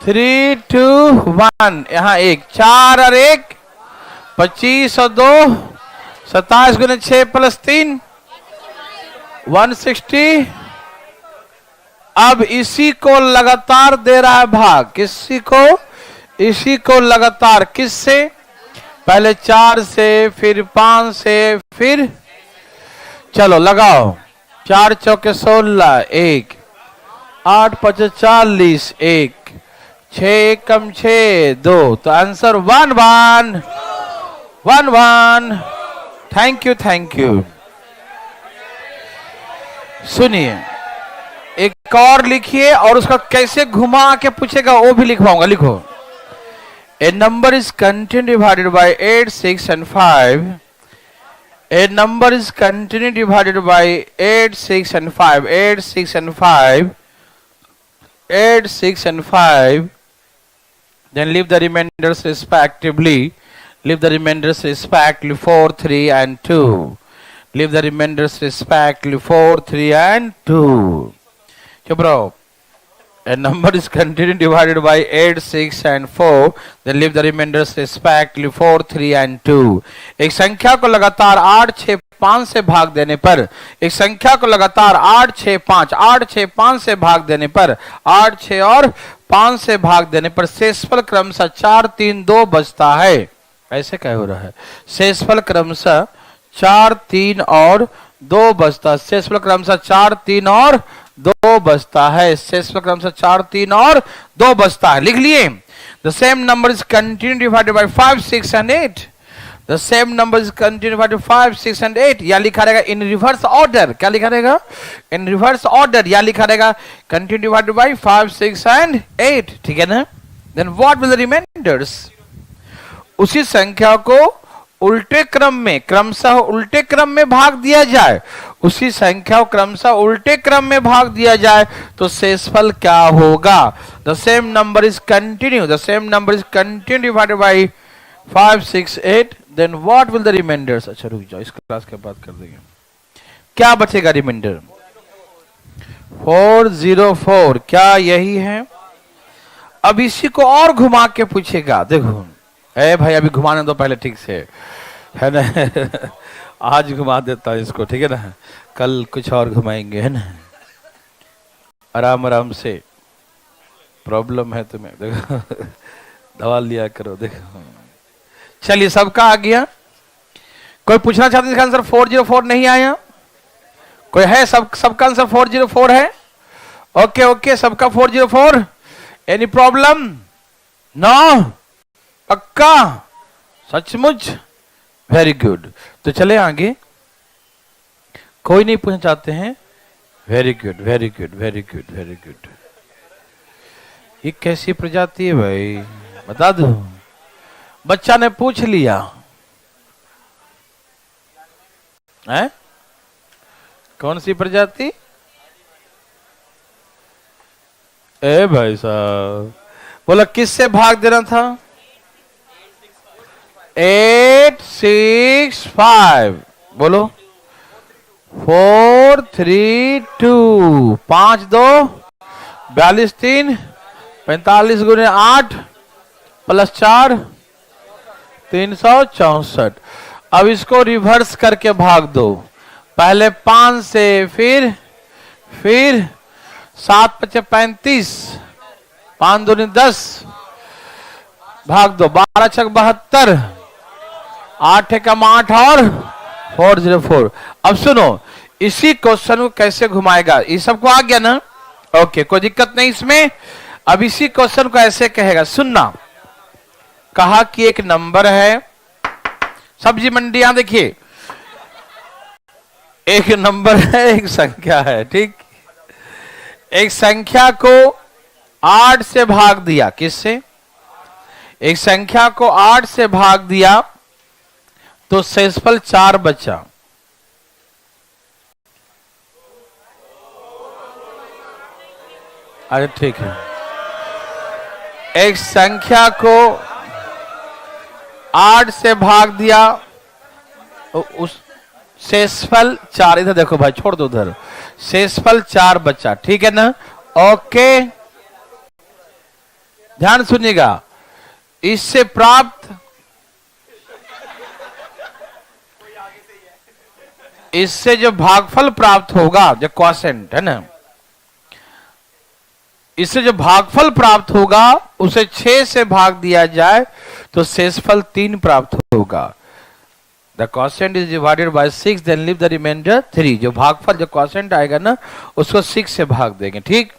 3 2 1, यहाँ 1 4 और 1 25 और 2 27 गुने 6 प्लस 3 160। अब इसी को लगातार दे रहा है भाग, किसी को? इसी को लगातार, किससे? पहले 4 से, फिर 5 से, फिर चलो लगाओ, 4 चौके 16 1 8 5 40 1 6 कम 6 2, तो आंसर 1 1 1 1। Thank you. सुनिए, एक और लिखिए और उसका कैसे घुमा के पूछेगा वो भी लिखवाऊंगा। लिखो, a number is continued divided by 8 6 and 5 A number is continually divided by 8, 6 and 5. 8, 6 and 5. 8, 6 and 5. Then leave the remainders respectively. Leave the remainders respectively 4, 3 and 2. Leave the remainders respectively 4, 3 and 2. So bro, a number is continually divided by 8, 6 and 4. Then leave the remainders respectively 4, 3 and 2. एक संख्या को लगातार 8, 6, 5 से भाग देने पर, एक संख्या को लगातार 8, 6, 5, 8, 6, 5 से भाग देने पर, 8, 6 और 5 से भाग देने पर शेषफल क्रमशः 4, 3, 2 बचता है। ऐसे क्या हो रहा है? शेषफल क्रमशः 4, 3 और 2 बचता है। शेषफल क्रमशः 4, 3 और 2 बचता है। शेषफल क्रमशः 4, 3 और 2 बचता है। लिख लिए। The same number is continually divided by 5, 6 and 8. The same number is continually divided by 5, 6 and 8. या लिखा रहेगा in reverse order। क्या लिखा रहेगा? In reverse order। या लिखा रहेगा continually divided by 5, 6 and 8। ठीक है ना? Then what will the remainders? उसी संख्या को उल्टे क्रम में, क्रमशः उल्टे क्रम में भाग दिया जाए, उसी संख्या को क्रमशः उल्टे क्रम में भाग दिया जाए तो शेषफल क्या होगा? The same number is continue, the same number is continue divided by 5, 6, 8, then what will the reminders? अच्छा रुक जाओ, इस क्लास के बाद कर देंगे। क्या बचेगा रिमाइंडर? 404। क्या यही है? अब इसी को और घुमा के पूछेगा। देखो ए भाई, अभी घुमाने दो पहले ठीक से, है ना? आज घुमा देता हूं इसको, ठीक है ना? कल कुछ और घुमाएंगे, है ना? आराम आराम से। प्रॉब्लम है तुम्हें, देखो दवा लिया करो। देखो चलिए, सबका आ गया। कोई पूछना चाहते हैं इसका आंसर 404 नहीं आया? कोई है? सबका आंसर 404 है? ओके ओके, सबका 404। Any problem? नो? पक्का? सचमुच? Very good. तो चले आगे। कोई नहीं पूछना चाहते हैं? Very good very good very good very good. ये कैसी प्रजाति है भाई, बता दो। बच्चा ने पूछ लिया है? कौन सी प्रजाति? ए भाई साहब, बोला किससे भाग देना था? 8, 6, 5। बोलो 4, 3, 2। 5, 2, 42, 3, 45 गुने 8 प्लस 4, 364। अब इसको रिवर्स करके भाग दो। पहले 5 से, फिर 7, 5, 35, 5 दूनी 10, भाग दो। 12, 6, 72, 8 एकम 8 और 404। अब सुनो, इसी क्वेश्चन को कैसे घुमाएगा? ये सबको आ गया ना? ओके, कोई दिक्कत नहीं इसमें। अब इसी क्वेश्चन को ऐसे कहेगा, सुनना। कहा कि एक नंबर है, सब्जी मंडी, यहां देखिए, एक नंबर है, एक संख्या है, ठीक? एक संख्या को 8 से भाग दिया। किससे? एक संख्या को 8 से भाग दिया तो शेषफल 4 बचा। अरे ठीक है। एक संख्या को 8 से भाग दिया तो उस शेषफल 4, इधर देखो भाई, छोड़ दो उधर, शेषफल 4 बचा। ठीक है ना? ओके, ध्यान सुनिएगा। इससे प्राप्त, इससे जो भागफल प्राप्त होगा, जो क्वोशिएंट है ना, इससे जो भागफल प्राप्त होगा उसे 6 से भाग दिया जाए तो शेषफल 3 प्राप्त होगा। The quotient is divided by 6, then leave the reminder 3। जो भागफल, जो क्वोशिएंट आएगा ना, उसको 6 से भाग देंगे। ठीक?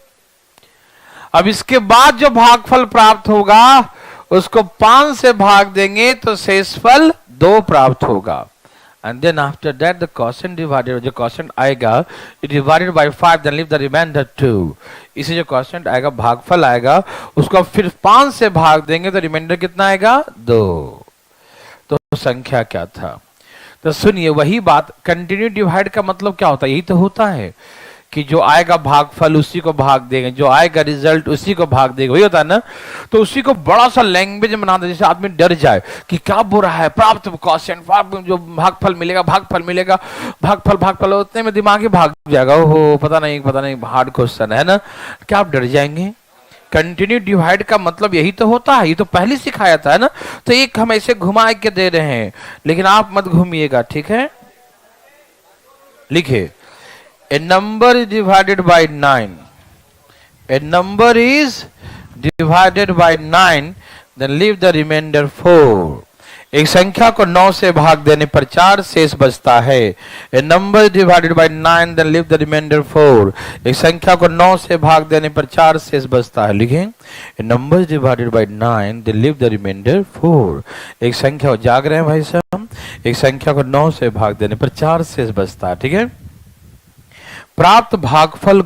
अब इसके बाद जो भागफल प्राप्त होगा उसको 5 से भाग देंगे तो शेषफल 2 प्राप्त होगा। And then after that the quotient divided, जो quotient आएगा it divided by 5, then leave the remainder 2। इसे जो quotient आएगा, भागफल आएगा, उसको फिर 5 से भाग देंगे तो रिमाइंडर कितना आएगा? 2। तो संख्या क्या था? तो सुनिए, वही बात, कंटिन्यू डिवाइड का मतलब क्या होता है? यही तो होता है कि जो आएगा भागफल उसी को भाग देंगे, जो आएगा रिजल्ट उसी को भाग देगा, वही होता है ना। तो उसी को बड़ा सा लैंग्वेज बना दे, जैसे आदमी डर जाए कि क्या बोल रहा है, प्राप्त क्वेश्चन, जो भागफल मिलेगा, भागफल मिलेगा, भागफल भागफल, उतने में दिमाग ही भाग जाएगा, ओहो पता नहीं हार्ड क्वेश्चन है ना, क्या आप डर जाएंगे? कंटिन्यू डिवाइड का मतलब यही तो होता है, ये तो पहले सिखाया था, है ना। तो एक हम ऐसे घुमा के दे रहे हैं, लेकिन आप मत घूमिएगा, ठीक है। लिखे, a number is divided by 9, a number is divided by 9, then leave the remainder 4। एक संख्या को 9 से भाग देने पर 4 शेष बचता है। A number is divided by 9, then leave the remainder 4। एक संख्या को 9 से भाग देने पर 4 शेष बचता है। लिखें, A number is divided by 9, then leave the remainder 4। एक संख्या, जाग रहे हैं भाई साहब, एक संख्या को 9 से भाग देने पर 4 शेष बचता है, ठीक है। प्राप्त भागफल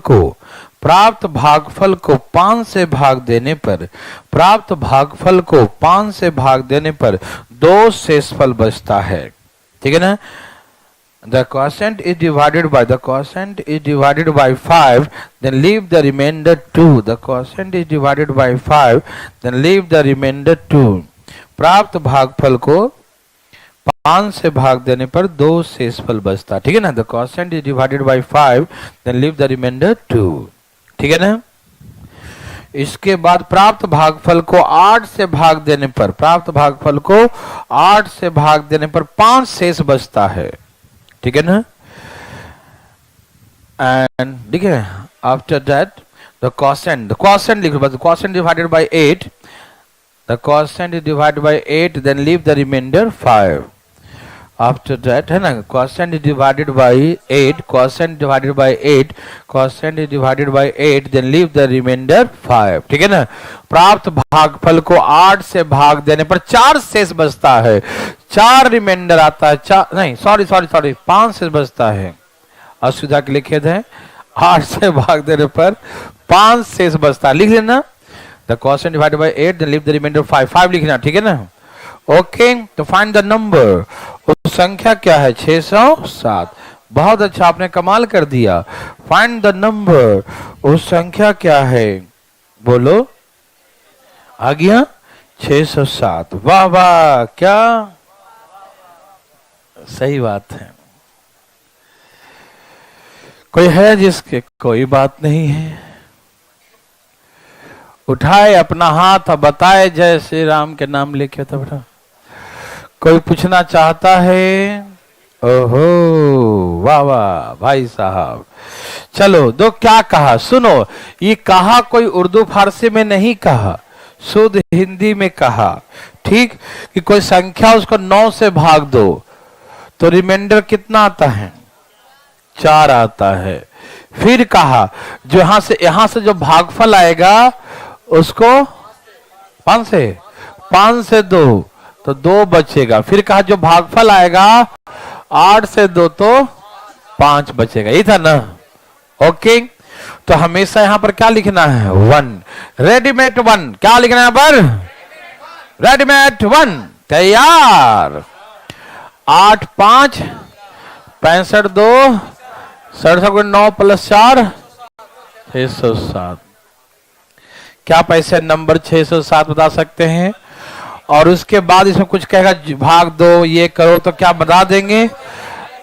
को 5 से भाग देने पर, प्राप्त भागफल को 5 से भाग देने पर 2 शेषफल बचता है, ठीक है ना। The quotient is divided by 5, then leave the remainder 2। The quotient is divided by 5, then leave the remainder 2। प्राप्त भागफल को 5 से भाग देने पर 2 शेषफल बचता, ठीक है ना। The quotient is divided by 5, then leave the remainder 2, ठीक है ना। इसके बाद प्राप्त भागफल को 8 से भाग देने पर, प्राप्त भागफल को 8 से भाग देने पर 5 शेष बचता है, ठीक है ना। एंड ठीक है, आफ्टर दैट द क्वोशिएंट लिख लो, quotient divided by 8, the quotient is divided by 8, then leave the reminder 5। After that, है ना, quotient is divided by 8, quotient divided by 8, quotient is divided by 8, then leave the reminder 5, ठीक है ना। प्राप्त भागफल को 8 से भाग देने पर 4 शेष बचता है, 4 रिमाइंडर आता है, 4 नहीं, सॉरी 5 शेष बचता है। असुविधा के लिए खेद है, 8 से भाग देने पर 5 शेष बचता है, लिख लेना। The quotient divided by 8, then leave the reminder 5 लिखना, ठीक है ना। ओके, तो फाइंड द नंबर, उस संख्या क्या है? 607। बहुत अच्छा, आपने कमाल कर दिया। फाइंड द नंबर, उस संख्या क्या है? बोलो, आ गया 607। वाह वाह, क्या सही बात है। कोई है जिसके कोई बात नहीं है? उठाए अपना हाथ और बताए जय श्री राम के नाम लेके, तो बेटा कोई पूछना चाहता है? ओहो, वाह वाह भाई साहब। चलो, दो क्या कहा सुनो, ये कहा कोई उर्दू फारसी में नहीं कहा, शुद्ध हिंदी में कहा, ठीक। कि कोई संख्या उसको 9 से भाग दो तो रिमाइंडर कितना आता है? 4 आता है। फिर कहा जो यहां से जो भागफल आएगा उसको 5 से 2 तो 2 बचेगा। फिर कहा जो भागफल आएगा 8 से 2 तो 5 बचेगा, ये था ना। ओके, तो हमेशा यहां पर क्या लिखना है? 1, रेडीमेड 1। क्या लिखना है पर? रेडीमेड 1, तैयार। 8 5 65 2 67 9 + 4 607। क्या पैसे नंबर 607 बता सकते हैं? और उसके बाद इसमें कुछ कहेगा भाग दो, ये करो, तो क्या बता देंगे?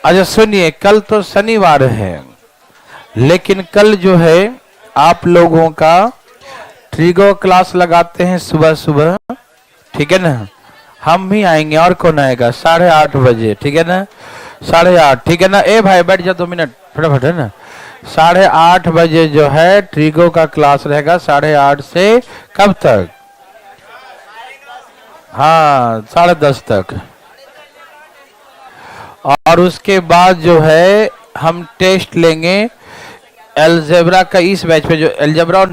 अच्छा सुनिए, कल तो शनिवार है, लेकिन कल जो है आप लोगों का ट्रिगो क्लास लगाते हैं सुबह सुबह, ठीक है ना। हम भी आएंगे, और कौन आएगा? 8:30 बजे, ठीक है ना। 8:30, ठीक है ना। ए भाई बैठ जा 2 मिनट फटाफट, है ना। 8:30 बजे जो है ट्रिगो का क्लास रहेगा, 8:30 से कब तक? हाँ, 10:30 तक। और उसके बाद जो है हम टेस्ट लेंगे अलजेब्रा का, इस बैच पे जो अलजेब्रा और